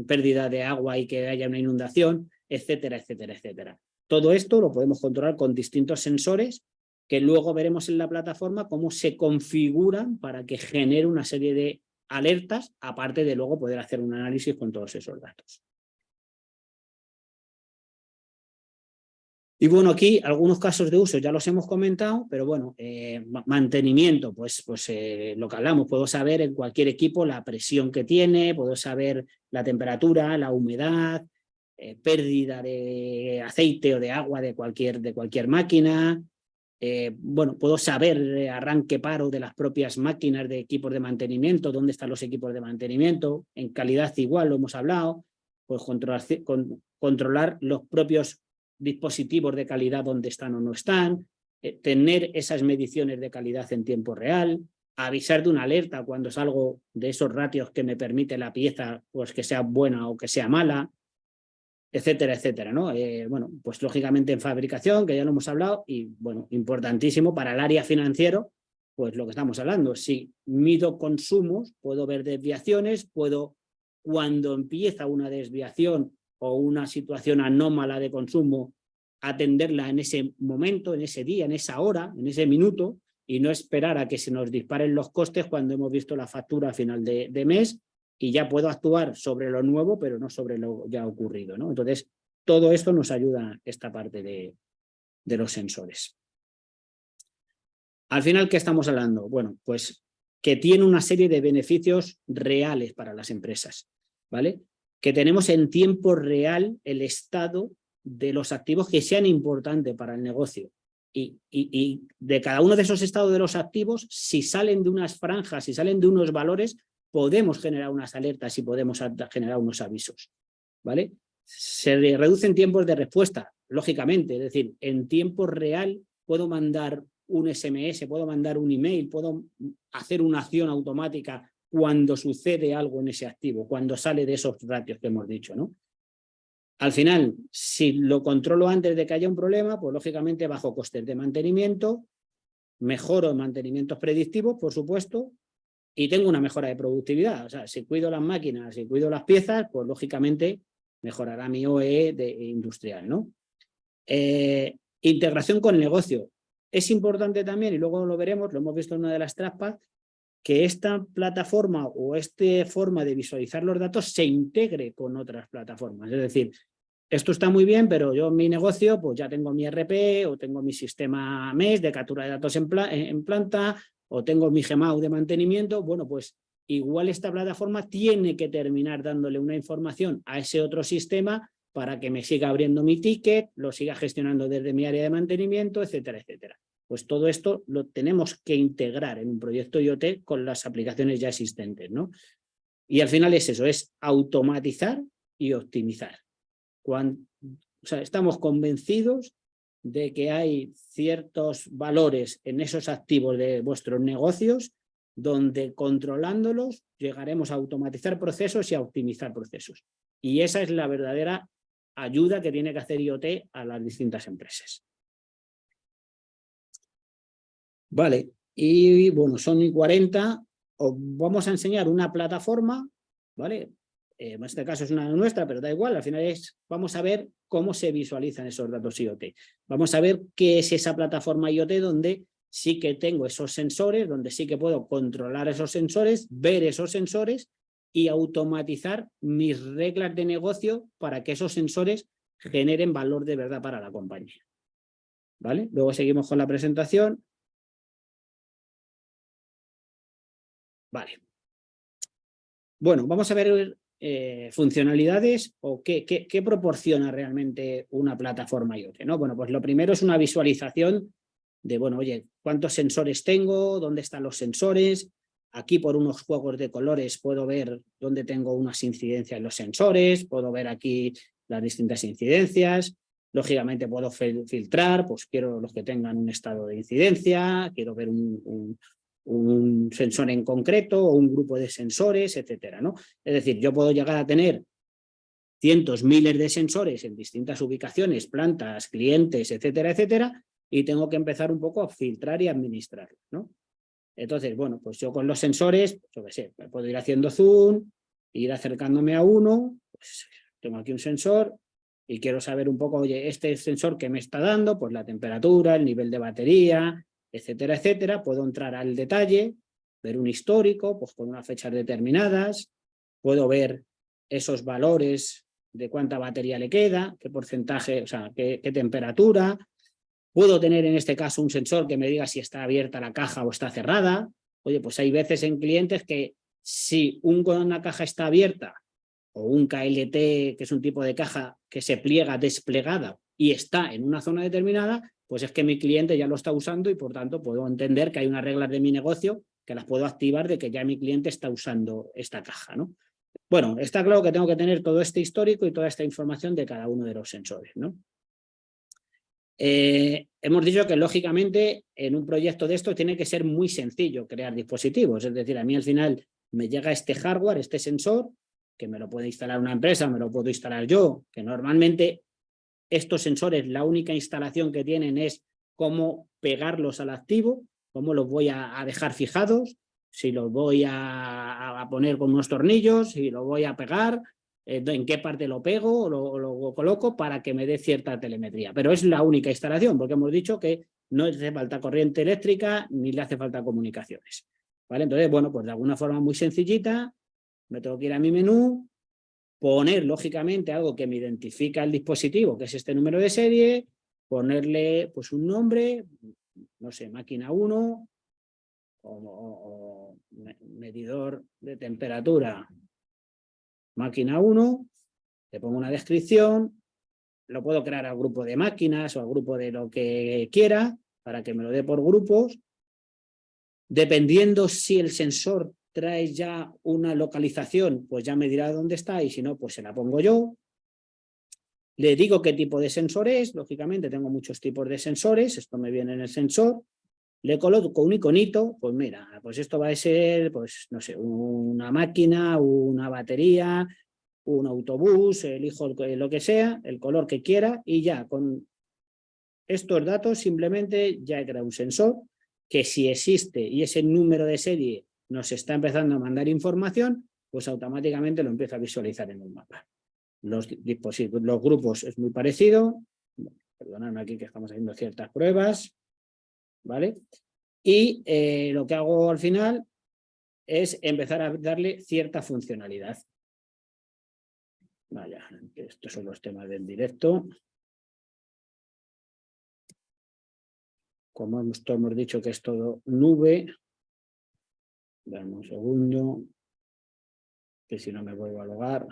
pérdida de agua y que haya una inundación, etcétera, etcétera, etcétera. Todo esto lo podemos controlar con distintos sensores que luego veremos en la plataforma cómo se configuran para que genere una serie de alertas, aparte de luego poder hacer un análisis con todos esos datos. Y bueno, aquí algunos casos de uso ya los hemos comentado, pero bueno, mantenimiento, pues lo que hablamos, puedo saber en cualquier equipo la presión que tiene, puedo saber la temperatura, la humedad, pérdida de aceite o de agua de cualquier máquina. Bueno, puedo saber arranque paro de las propias máquinas de equipos de mantenimiento, dónde están los equipos de mantenimiento, en calidad igual lo hemos hablado, pues controlar los propios dispositivos de calidad dónde están o no están, tener esas mediciones de calidad en tiempo real, avisar de una alerta cuando salgo de esos ratios que me permite la pieza, pues que sea buena o que sea mala, etcétera, etcétera, ¿no? Bueno, pues lógicamente en fabricación, que ya lo hemos hablado, y bueno, importantísimo para el área financiero, pues lo que estamos hablando, si mido consumos, puedo ver desviaciones, puedo, cuando empieza una desviación o una situación anómala de consumo, atenderla en ese momento, en ese día, en esa hora, en ese minuto, y no esperar a que se nos disparen los costes cuando hemos visto la factura a final de mes, y ya puedo actuar sobre lo nuevo, pero no sobre lo ya ocurrido, ¿no? Entonces, todo esto nos ayuda esta parte de los sensores. Al final, ¿qué estamos hablando? Bueno, pues que tiene una serie de beneficios reales para las empresas, ¿vale? Que tenemos en tiempo real el estado de los activos que sean importantes para el negocio. Y de cada uno de esos estados de los activos, si salen de unas franjas, si salen de unos valores, podemos generar unas alertas y podemos generar unos avisos, ¿vale? Se reducen tiempos de respuesta, lógicamente, es decir, en tiempo real puedo mandar un SMS, puedo mandar un email, puedo hacer una acción automática cuando sucede algo en ese activo, cuando sale de esos ratios que hemos dicho, ¿no? Al final, si lo controlo antes de que haya un problema, pues lógicamente bajo costes de mantenimiento, mejoro mantenimientos predictivos, por supuesto, y tengo una mejora de productividad. O sea, si cuido las máquinas, si cuido las piezas, pues lógicamente mejorará mi OE industrial, ¿no? Integración con el negocio. Es importante también, y luego lo veremos, lo hemos visto en una de las trampas, que esta plataforma o esta forma de visualizar los datos se integre con otras plataformas. Es decir, esto está muy bien, pero yo en mi negocio pues ya tengo mi ERP o tengo mi sistema MES de captura de datos en planta o tengo mi Gmao de mantenimiento. Bueno, pues igual esta plataforma tiene que terminar dándole una información a ese otro sistema para que me siga abriendo mi ticket, lo siga gestionando desde mi área de mantenimiento, etcétera, etcétera. Pues todo esto lo tenemos que integrar en un proyecto IoT con las aplicaciones ya existentes, ¿no? Y al final es eso, es automatizar y optimizar. O sea, estamos convencidos de que hay ciertos valores en esos activos de vuestros negocios donde controlándolos llegaremos a automatizar procesos y a optimizar procesos. Y esa es la verdadera ayuda que tiene que hacer IoT a las distintas empresas. Vale, y bueno, son 40. Os vamos a enseñar una plataforma, ¿vale? En este caso es una nuestra, pero da igual, al final vamos a ver cómo se visualizan esos datos IoT. Vamos a ver qué es esa plataforma IoT donde sí que tengo esos sensores, donde sí que puedo controlar esos sensores, ver esos sensores y automatizar mis reglas de negocio para que esos sensores generen valor de verdad para la compañía. ¿Vale? Luego seguimos con la presentación. Vale. Bueno, vamos a ver funcionalidades o qué proporciona realmente una plataforma IoT, ¿no? Bueno, pues lo primero es una visualización de, bueno, oye, ¿cuántos sensores tengo? ¿Dónde están los sensores? Aquí por unos juegos de colores puedo ver dónde tengo unas incidencias en los sensores, puedo ver aquí las distintas incidencias. Lógicamente puedo filtrar, pues quiero los que tengan un estado de incidencia, quiero ver un sensor en concreto o un grupo de sensores, etcétera, ¿no? Es decir, yo puedo llegar a tener cientos, miles de sensores en distintas ubicaciones, plantas, clientes, etcétera, etcétera, y tengo que empezar un poco a filtrar y administrarlos, ¿no? Entonces, bueno, pues yo con los sensores, yo qué sé, puedo ir haciendo zoom, ir acercándome a uno, pues tengo aquí un sensor y quiero saber un poco, oye, este sensor que me está dando, pues la temperatura, el nivel de batería, etcétera, etcétera. Puedo entrar al detalle, ver un histórico, pues con unas fechas determinadas, puedo ver esos valores de cuánta batería le queda, qué porcentaje, o sea, qué temperatura. Puedo tener en este caso un sensor que me diga si está abierta la caja o está cerrada. Oye, pues hay veces en clientes que si una caja está abierta o un KLT, que es un tipo de caja que se pliega desplegada y está en una zona determinada, pues es que mi cliente ya lo está usando y por tanto puedo entender que hay unas reglas de mi negocio que las puedo activar de que ya mi cliente está usando esta caja, ¿no? Bueno, está claro que tengo que tener todo este histórico y toda esta información de cada uno de los sensores, ¿no? Hemos dicho que lógicamente en un proyecto de esto tiene que ser muy sencillo crear dispositivos, es decir, a mí al final me llega este hardware, este sensor, que me lo puede instalar una empresa, me lo puedo instalar yo, que normalmente estos sensores la única instalación que tienen es cómo pegarlos al activo, cómo los voy a dejar fijados, si los voy a poner con unos tornillos, si los voy a pegar, en qué parte lo pego o lo coloco para que me dé cierta telemetría. Pero es la única instalación, porque hemos dicho que no le hace falta corriente eléctrica ni le hace falta comunicaciones. ¿Vale? Entonces, bueno, pues de alguna forma muy sencillita, me tengo que ir a mi menú, poner lógicamente algo que me identifica el dispositivo, que es este número de serie, ponerle pues un nombre, no sé, máquina 1 o medidor de temperatura máquina 1, le pongo una descripción, lo puedo crear al grupo de máquinas o al grupo de lo que quiera para que me lo dé por grupos. Dependiendo si el sensor trae ya una localización, pues ya me dirá dónde está y si no, pues se la pongo yo. Le digo qué tipo de sensor es, lógicamente tengo muchos tipos de sensores, esto me viene en el sensor. Le coloco un iconito, pues mira, pues esto va a ser, pues no sé, una máquina, una batería, un autobús, elijo lo que sea, el color que quiera y ya con estos datos simplemente ya he creado un sensor que si existe y ese número de serie nos está empezando a mandar información, pues automáticamente lo empiezo a visualizar en un mapa. Los grupos es muy parecido, perdonadme aquí que estamos haciendo ciertas pruebas, ¿vale? Y lo que hago al final es empezar a darle cierta funcionalidad. Vaya, estos son los temas del directo. Como hemos dicho que es todo nube, dame un segundo, que si no me vuelvo a logar.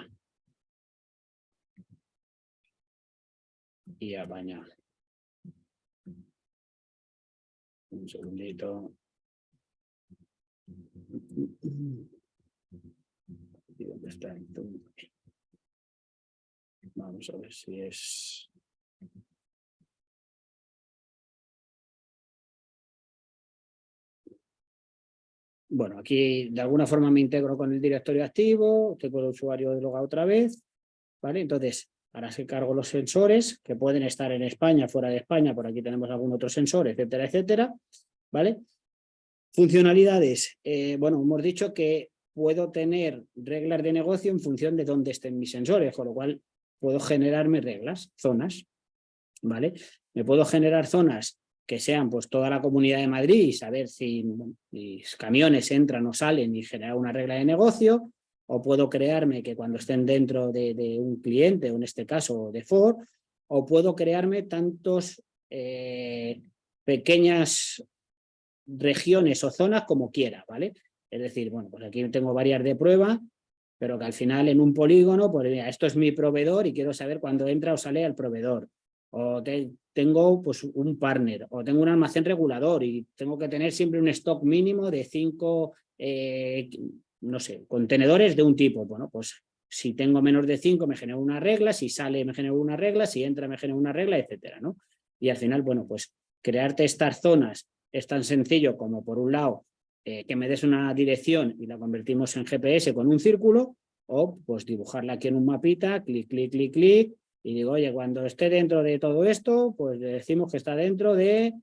Y apañar. Un segundito. ¿Y dónde está? Vamos a ver si es... Bueno, aquí de alguna forma me integro con el directorio activo, tengo el usuario de loga otra vez, ¿vale? Entonces, Ahora se cargo los sensores que pueden estar en España, fuera de España, por aquí tenemos algún otro sensor, etcétera, etcétera, ¿vale? Funcionalidades, bueno, hemos dicho que puedo tener reglas de negocio en función de dónde estén mis sensores, con lo cual puedo generarme reglas, zonas, ¿vale? Me puedo generar zonas que sean pues toda la Comunidad de Madrid y saber si mis camiones entran o salen y generar una regla de negocio, o puedo crearme que cuando estén dentro de un cliente, o en este caso de Ford, o puedo crearme tantos pequeñas regiones o zonas como quiera, ¿vale? Es decir, bueno, pues aquí tengo varias de prueba, pero que al final en un polígono, pues mira, esto es mi proveedor y quiero saber cuándo entra o sale al proveedor. O tengo pues un partner, o tengo un almacén regulador y tengo que tener siempre un stock mínimo de 5, no sé, contenedores de un tipo. Bueno, pues si tengo menos de 5 me genero una regla, si sale me genero una regla, si entra me genero una regla, etcétera, ¿no? Y al final, bueno, pues crearte estas zonas es tan sencillo como, por un lado, que me des una dirección y la convertimos en GPS con un círculo, o pues dibujarla aquí en un mapita, clic, clic, clic, clic, y digo, oye, cuando esté dentro de todo esto, pues le decimos que está dentro de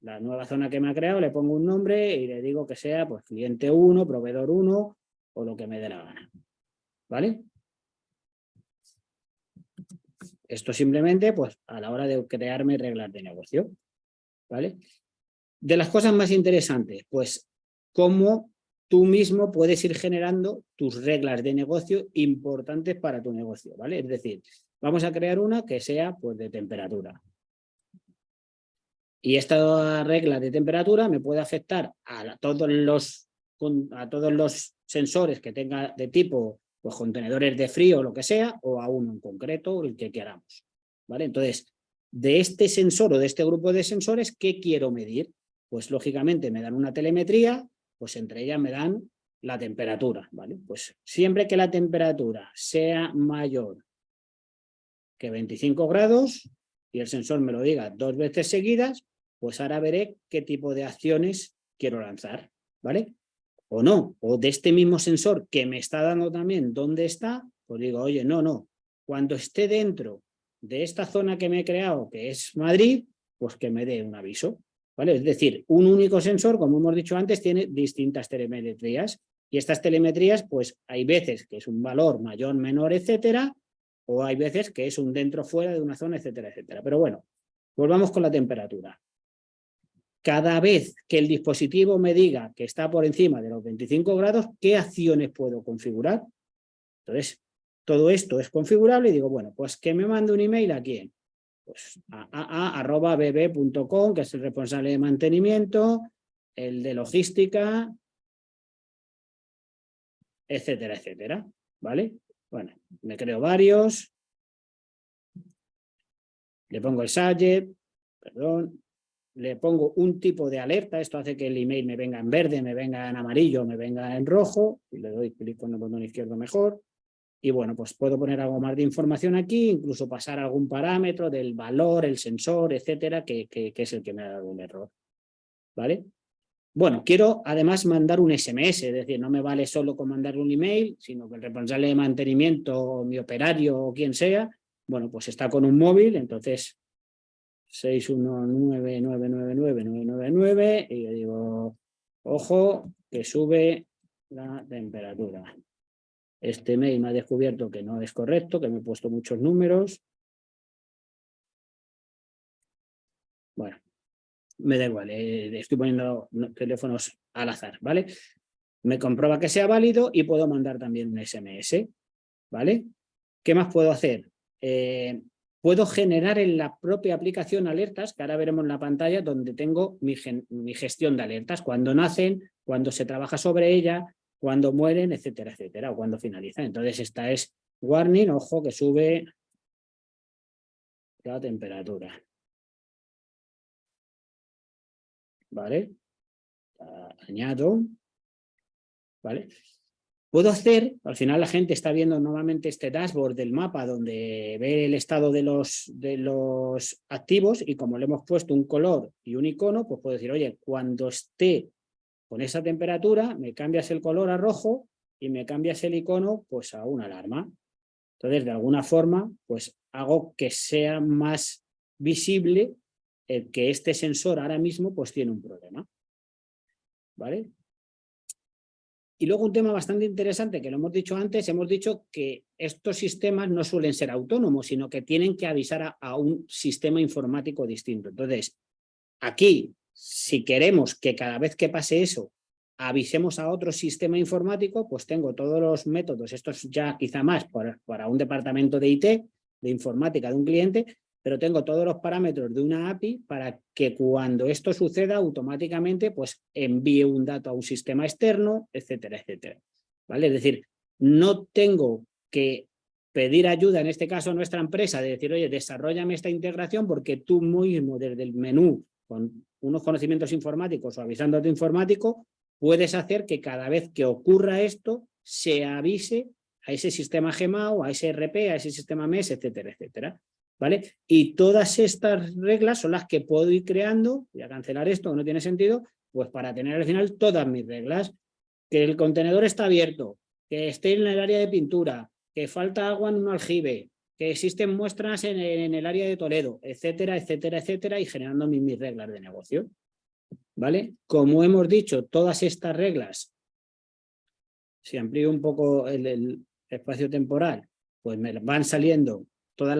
la nueva zona que me ha creado, le pongo un nombre y le digo que sea pues cliente 1, proveedor 1 o lo que me dé la gana. ¿Vale? Esto simplemente pues a la hora de crearme reglas de negocio. ¿Vale? De las cosas más interesantes, pues cómo tú mismo puedes ir generando tus reglas de negocio importantes para tu negocio, ¿vale? Es decir, vamos a crear una que sea pues de temperatura. Y esta regla de temperatura me puede afectar a todos los sensores que tenga de tipo pues, contenedores de frío o lo que sea, o a uno en concreto, el que queramos, ¿vale? Entonces, de este sensor o de este grupo de sensores, ¿qué quiero medir? Pues lógicamente me dan una telemetría, pues entre ellas me dan la temperatura, ¿vale? Pues siempre que la temperatura sea mayor que 25 grados y el sensor me lo diga 2 veces seguidas, pues ahora veré qué tipo de acciones quiero lanzar, ¿vale? O no, o de este mismo sensor que me está dando también dónde está, pues digo, oye, no, cuando esté dentro de esta zona que me he creado, que es Madrid, pues que me dé un aviso, ¿vale? Es decir, un único sensor, como hemos dicho antes, tiene distintas telemetrías y estas telemetrías, pues hay veces que es un valor mayor, menor, etcétera, o hay veces que es un dentro, fuera de una zona, etcétera, etcétera. Pero bueno, volvamos con la temperatura. Cada vez que el dispositivo me diga que está por encima de los 25 grados, ¿qué acciones puedo configurar? Entonces, todo esto es configurable y digo, bueno, pues que me mande un email a quién. Pues a bb.com, que es el responsable de mantenimiento, el de logística, etcétera, etcétera. ¿Vale? Bueno, me creo varios. Le pongo el subject, perdón. Le pongo un tipo de alerta, esto hace que el email me venga en verde, me venga en amarillo, me venga en rojo, y le doy clic con el botón izquierdo mejor. Y bueno, pues puedo poner algo más de información aquí, incluso pasar algún parámetro del valor, el sensor, etcétera, que es el que me ha dado un error. ¿Vale? Bueno, quiero además mandar un SMS, es decir, no me vale solo con mandar un email, sino que el responsable de mantenimiento, mi operario o quien sea, bueno, pues está con un móvil, entonces 619999999 y yo digo, ojo, que sube la temperatura. Este mail me ha descubierto que no es correcto, que me he puesto muchos números. Bueno, me da igual, estoy poniendo teléfonos al azar, ¿vale? Me comprueba que sea válido y puedo mandar también un SMS, ¿vale? ¿Qué más puedo hacer? Puedo generar en la propia aplicación alertas, que ahora veremos en la pantalla, donde tengo mi gestión de alertas, cuando nacen, cuando se trabaja sobre ella, cuando mueren, etcétera, etcétera, o cuando finalizan. Entonces esta es warning, ojo, que sube la temperatura. ¿Vale? Añado. ¿Vale? Puedo hacer, al final la gente está viendo nuevamente este dashboard del mapa donde ve el estado de los activos y como le hemos puesto un color y un icono, pues puedo decir, oye, cuando esté con esa temperatura, me cambias el color a rojo y me cambias el icono pues a una alarma. Entonces, de alguna forma, pues hago que sea más visible el que este sensor ahora mismo pues tiene un problema. ¿Vale? Y luego un tema bastante interesante que lo hemos dicho antes, hemos dicho que estos sistemas no suelen ser autónomos, sino que tienen que avisar a un sistema informático distinto. Entonces, aquí, si queremos que cada vez que pase eso, avisemos a otro sistema informático, pues tengo todos los métodos, estos ya quizá más para un departamento de IT, de informática de un cliente, pero tengo todos los parámetros de una API para que cuando esto suceda automáticamente pues envíe un dato a un sistema externo, etcétera, etcétera. ¿Vale? Es decir, no tengo que pedir ayuda, en este caso a nuestra empresa, de decir, oye, desarróllame esta integración porque tú mismo desde el menú, con unos conocimientos informáticos o avisando a tu informático, puedes hacer que cada vez que ocurra esto se avise a ese sistema GMAO, a ese RP, a ese sistema MES, etcétera, etcétera. ¿Vale? Y todas estas reglas son las que puedo ir creando, voy a cancelar esto, no tiene sentido, pues para tener al final todas mis reglas, que el contenedor está abierto, que esté en el área de pintura, que falta agua en un aljibe, que existen muestras en el área de Toledo, etcétera, etcétera, etcétera, y generando mis reglas de negocio. ¿Vale? Como hemos dicho, todas estas reglas, si amplío un poco el espacio temporal, pues me van saliendo todas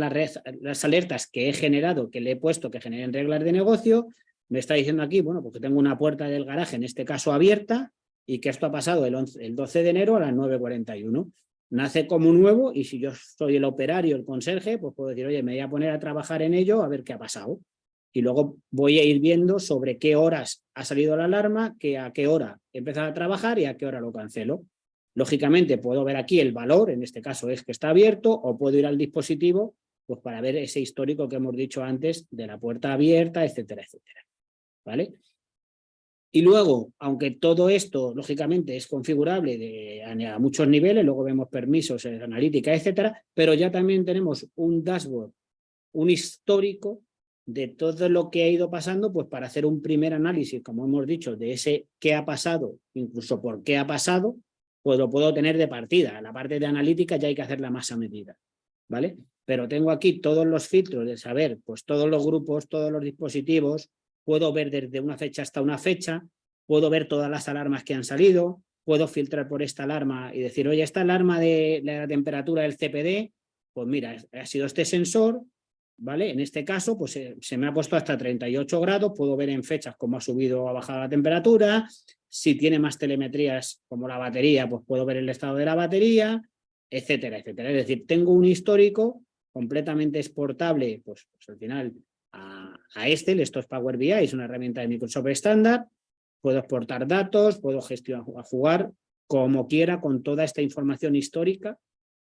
las alertas que he generado, que le he puesto que generen reglas de negocio. Me está diciendo aquí, bueno, porque tengo una puerta del garaje, en este caso abierta, y que esto ha pasado el 12 de enero a las 9:41. Nace como nuevo y si yo soy el operario, el conserje, pues puedo decir, oye, me voy a poner a trabajar en ello a ver qué ha pasado. Y luego voy a ir viendo sobre qué horas ha salido la alarma, a qué hora he empezado a trabajar y a qué hora lo cancelo. Lógicamente puedo ver aquí el valor, en este caso es que está abierto, o puedo ir al dispositivo pues para ver ese histórico que hemos dicho antes de la puerta abierta, etcétera, etcétera. ¿Vale? Y luego, aunque todo esto, lógicamente, es configurable a muchos niveles, luego vemos permisos, analítica, etcétera, pero ya también tenemos un dashboard, un histórico de todo lo que ha ido pasando, pues para hacer un primer análisis, como hemos dicho, de ese qué ha pasado, incluso por qué ha pasado, pues lo puedo tener de partida. La parte de analítica ya hay que hacerla más a medida, ¿vale? Pero tengo aquí todos los filtros de saber, pues todos los grupos, todos los dispositivos, puedo ver desde una fecha hasta una fecha, puedo ver todas las alarmas que han salido, puedo filtrar por esta alarma y decir, oye, esta alarma de la temperatura del CPD, pues mira, ha sido este sensor, ¿vale? En este caso, pues se me ha puesto hasta 38 grados, puedo ver en fechas cómo ha subido o ha bajado la temperatura, si tiene más telemetrías como la batería, pues puedo ver el estado de la batería, etcétera, etcétera. Es decir, tengo un histórico completamente exportable, pues al final a Excel, esto es Power BI, es una herramienta de Microsoft estándar, puedo exportar datos, puedo jugar como quiera con toda esta información histórica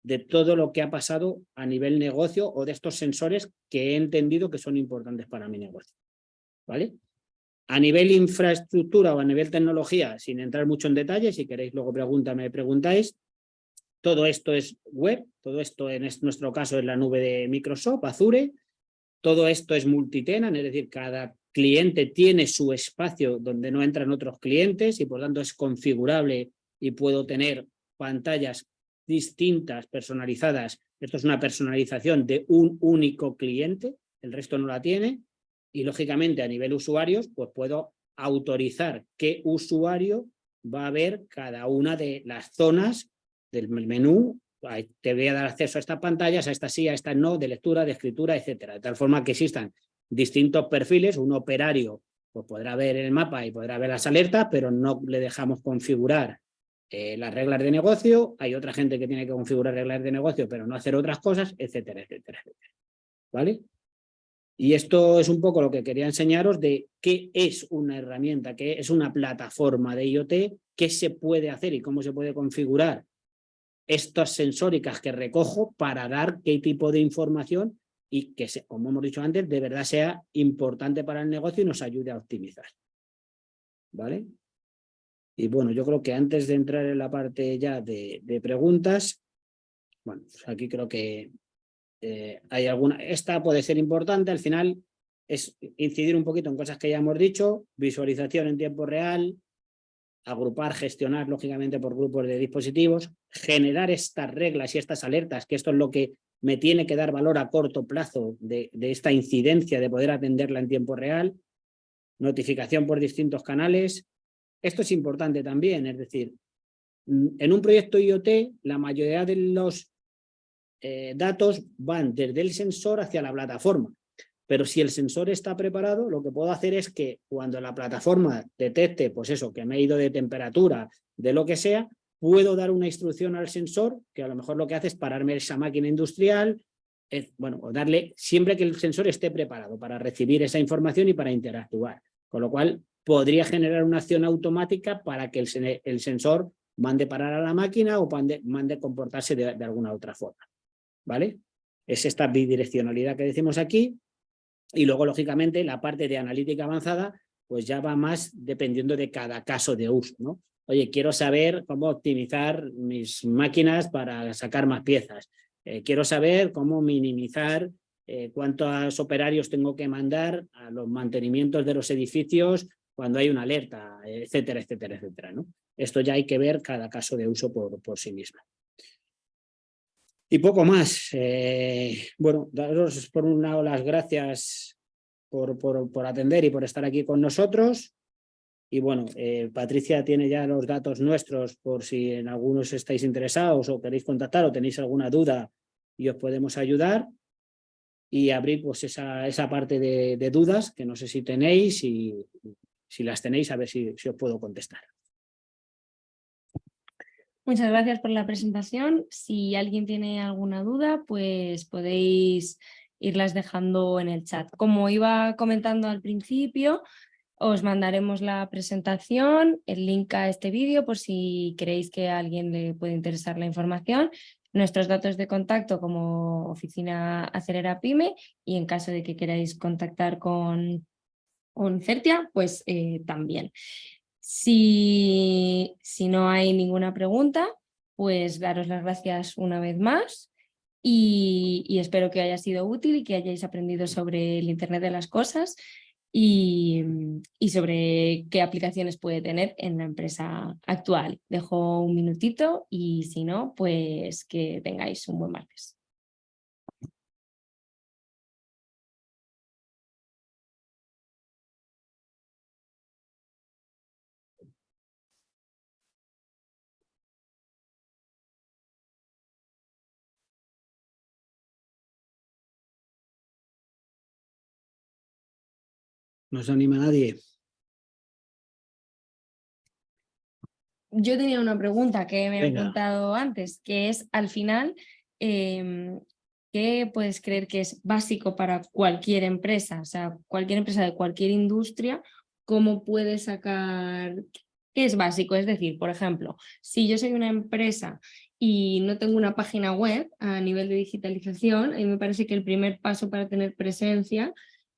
de todo lo que ha pasado a nivel negocio o de estos sensores que he entendido que son importantes para mi negocio. ¿Vale? A nivel infraestructura o a nivel tecnología, sin entrar mucho en detalle, si queréis luego me preguntáis, todo esto es web, todo esto en nuestro caso es la nube de Microsoft, Azure, todo esto es multitenant, es decir, cada cliente tiene su espacio donde no entran otros clientes y por tanto es configurable y puedo tener pantallas distintas, personalizadas. Esto es una personalización de un único cliente, el resto no la tiene. Y lógicamente a nivel usuarios, pues puedo autorizar qué usuario va a ver cada una de las zonas del menú. Te voy a dar acceso a estas pantallas, a estas sí, a estas no, de lectura, de escritura, etcétera. De tal forma que existan distintos perfiles. Un operario pues podrá ver el mapa y podrá ver las alertas, pero no le dejamos configurar las reglas de negocio. Hay otra gente que tiene que configurar reglas de negocio, pero no hacer otras cosas, etcétera, etcétera, etcétera. ¿Vale? Y esto es un poco lo que quería enseñaros de qué es una herramienta, qué es una plataforma de IoT, qué se puede hacer y cómo se puede configurar estas sensóricas que recojo para dar qué tipo de información y que, como hemos dicho antes, de verdad sea importante para el negocio y nos ayude a optimizar. ¿Vale? Y bueno, yo creo que antes de entrar en la parte ya de preguntas, bueno, pues aquí creo que hay alguna, esta puede ser importante, al final es incidir un poquito en cosas que ya hemos dicho, visualización en tiempo real, agrupar, gestionar, lógicamente, por grupos de dispositivos, generar estas reglas y estas alertas, que esto es lo que me tiene que dar valor a corto plazo de esta incidencia, de poder atenderla en tiempo real, notificación por distintos canales. Esto es importante también, es decir, en un proyecto IoT, la mayoría de los datos van desde el sensor hacia la plataforma. Pero si el sensor está preparado, lo que puedo hacer es que cuando la plataforma detecte, pues eso, que me he ido de temperatura, de lo que sea, puedo dar una instrucción al sensor, que a lo mejor lo que hace es pararme esa máquina industrial, bueno, o darle, siempre que el sensor esté preparado para recibir esa información y para interactuar. Con lo cual, podría generar una acción automática para que el sensor mande parar a la máquina o mande comportarse de alguna otra forma. ¿Vale? Es esta bidireccionalidad que decimos aquí. Y luego, lógicamente, la parte de analítica avanzada, pues ya va más dependiendo de cada caso de uso, ¿no? Oye, quiero saber cómo optimizar mis máquinas para sacar más piezas. Quiero saber cómo minimizar cuántos operarios tengo que mandar a los mantenimientos de los edificios cuando hay una alerta, etcétera, etcétera, etcétera, ¿no? Esto ya hay que ver cada caso de uso por sí misma. Y poco más. Bueno, daros por un lado las gracias por atender y por estar aquí con nosotros. Y bueno, Patricia tiene ya los datos nuestros por si en algunos estáis interesados o queréis contactar o tenéis alguna duda y os podemos ayudar. Y abrir pues esa parte de dudas que no sé si tenéis y si las tenéis a ver si os puedo contestar. Muchas gracias por la presentación. Si alguien tiene alguna duda, pues podéis irlas dejando en el chat. Como iba comentando al principio, os mandaremos la presentación, el link a este vídeo por si creéis que a alguien le puede interesar la información, nuestros datos de contacto como Oficina Acelera Pyme y en caso de que queráis contactar con Certia, pues también. Si no hay ninguna pregunta, pues daros las gracias una vez más y espero que haya sido útil y que hayáis aprendido sobre el Internet de las cosas y sobre qué aplicaciones puede tener en la empresa actual. Dejo un minutito y si no, pues que tengáis un buen martes. No se anima nadie. Yo tenía una pregunta que me he Venga. apuntado antes, que es al final, ¿qué puedes creer que es básico para cualquier empresa? O sea, cualquier empresa de cualquier industria, ¿cómo puede sacar? ¿Qué es básico? Es decir, por ejemplo, si yo soy una empresa y no tengo una página web a nivel de digitalización, a mí me parece que el primer paso para tener presencia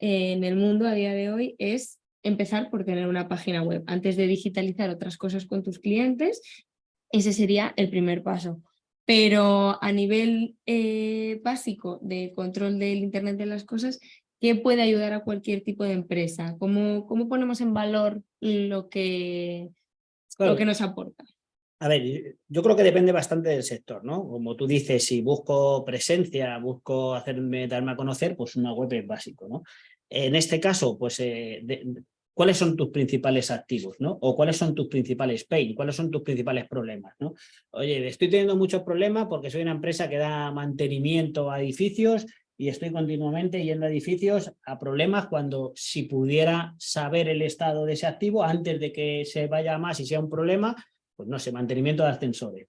en el mundo a día de hoy es empezar por tener una página web. Antes de digitalizar otras cosas con tus clientes, ese sería el primer paso. Pero a nivel básico de control del Internet de las cosas, ¿qué puede ayudar a cualquier tipo de empresa? ¿Cómo ponemos en valor lo que nos aporta? A ver, yo creo que depende bastante del sector, ¿no? Como tú dices, si busco presencia, busco darme a conocer, pues una web es básico, ¿no? En este caso, pues, ¿cuáles son tus principales activos, ¿no? O cuáles son tus principales pain, cuáles son tus principales problemas, ¿no? Oye, estoy teniendo muchos problemas porque soy una empresa que da mantenimiento a edificios y estoy continuamente yendo a edificios a problemas cuando si pudiera saber el estado de ese activo antes de que se vaya más y sea un problema, pues no sé, mantenimiento de ascensores.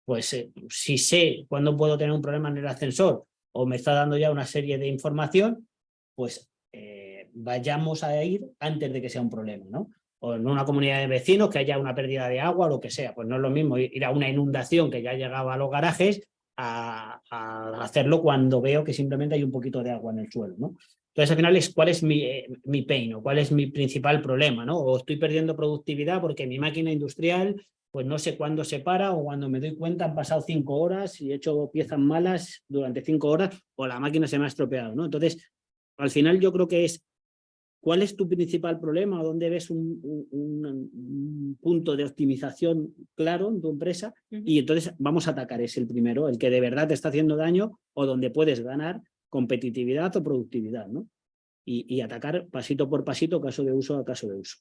Pues si sé cuándo puedo tener un problema en el ascensor o me está dando ya una serie de información, pues vayamos a ir antes de que sea un problema, ¿no? O en una comunidad de vecinos que haya una pérdida de agua o lo que sea. Pues no es lo mismo ir a una inundación que ya llegaba a los garajes a hacerlo cuando veo que simplemente hay un poquito de agua en el suelo, ¿no? Entonces, al final, ¿cuál es mi pain o cuál es mi principal problema, ¿no? O estoy perdiendo productividad porque mi máquina industrial pues no sé cuándo se para o cuando me doy cuenta han pasado 5 horas y he hecho piezas malas durante 5 horas o la máquina se me ha estropeado, ¿no? Entonces, al final yo creo que es ¿Cuál es tu principal problema? ¿Dónde ves un punto de optimización claro en tu empresa? Y entonces vamos a atacar ese, el primero, el que de verdad te está haciendo daño o donde puedes ganar competitividad o productividad, ¿no? Y atacar pasito por pasito, caso de uso a caso de uso.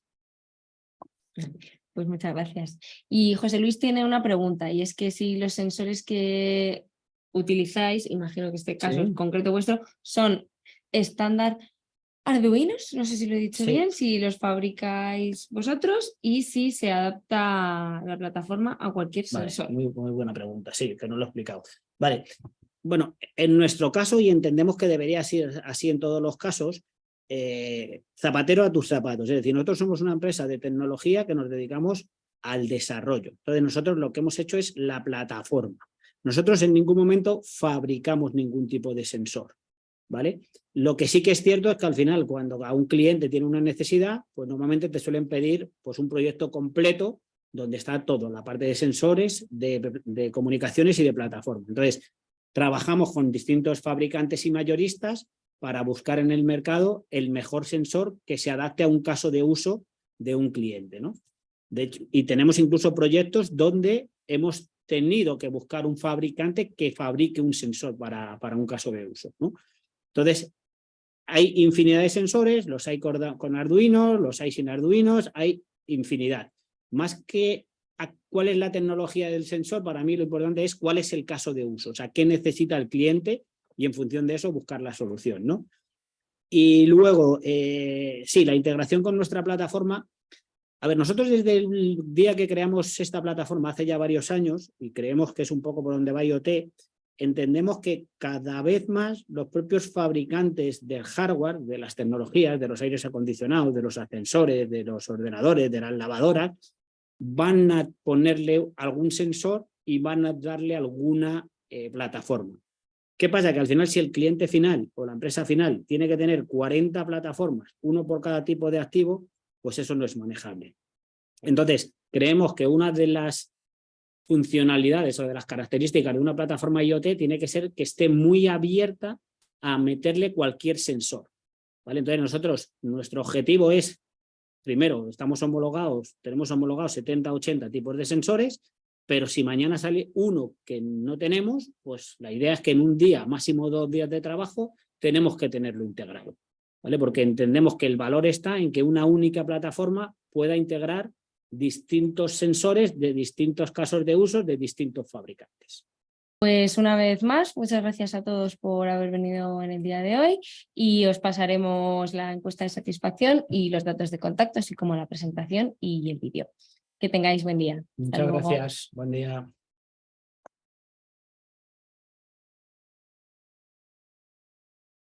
Pues muchas gracias. Y José Luis tiene una pregunta, y es que si los sensores que utilizáis, imagino que este caso en concreto vuestro, son estándar Arduinos, no sé si lo he dicho bien, si los fabricáis vosotros y si se adapta la plataforma a cualquier sensor. Muy buena pregunta, sí, que no lo he explicado. Vale, bueno, en nuestro caso, y entendemos que debería ser así en todos los casos, zapatero a tus zapatos. Es decir, nosotros somos una empresa de tecnología que nos dedicamos al desarrollo. Entonces, nosotros lo que hemos hecho es la plataforma. Nosotros en ningún momento fabricamos ningún tipo de sensor, ¿vale? Lo que sí que es cierto es que al final, cuando a un cliente tiene una necesidad, pues normalmente te suelen pedir pues, un proyecto completo donde está todo, la parte de sensores, de comunicaciones y de plataforma. Entonces, trabajamos con distintos fabricantes y mayoristas para buscar en el mercado el mejor sensor que se adapte a un caso de uso de un cliente, ¿no? De hecho, y tenemos incluso proyectos donde hemos tenido que buscar un fabricante que fabrique un sensor para un caso de uso, ¿no? Entonces, hay infinidad de sensores, los hay con Arduino, los hay sin Arduinos, hay infinidad. Más que cuál es la tecnología del sensor, para mí lo importante es cuál es el caso de uso, o sea, qué necesita el cliente y en función de eso buscar la solución, ¿no? Y luego, sí, la integración con nuestra plataforma. A ver, nosotros desde el día que creamos esta plataforma hace ya varios años y creemos que es un poco por donde va IoT, entendemos que cada vez más los propios fabricantes del hardware, de las tecnologías, de los aires acondicionados, de los ascensores, de los ordenadores, de las lavadoras, van a ponerle algún sensor y van a darle alguna plataforma. ¿Qué pasa? Que al final, si el cliente final o la empresa final tiene que tener 40 plataformas, uno por cada tipo de activo, pues eso no es manejable. Entonces, creemos que una de las funcionalidades o de las características de una plataforma IoT tiene que ser que esté muy abierta a meterle cualquier sensor, ¿vale? Entonces, nosotros, nuestro objetivo es, primero, tenemos homologados 70, 80 tipos de sensores, pero si mañana sale uno que no tenemos, pues la idea es que en un día, máximo 2 días de trabajo, tenemos que tenerlo integrado, ¿vale? Porque entendemos que el valor está en que una única plataforma pueda integrar distintos sensores de distintos casos de uso de distintos fabricantes. Pues una vez más, muchas gracias a todos por haber venido en el día de hoy y os pasaremos la encuesta de satisfacción y los datos de contacto, así como la presentación y el vídeo. Que tengáis buen día. Muchas gracias. Buen día.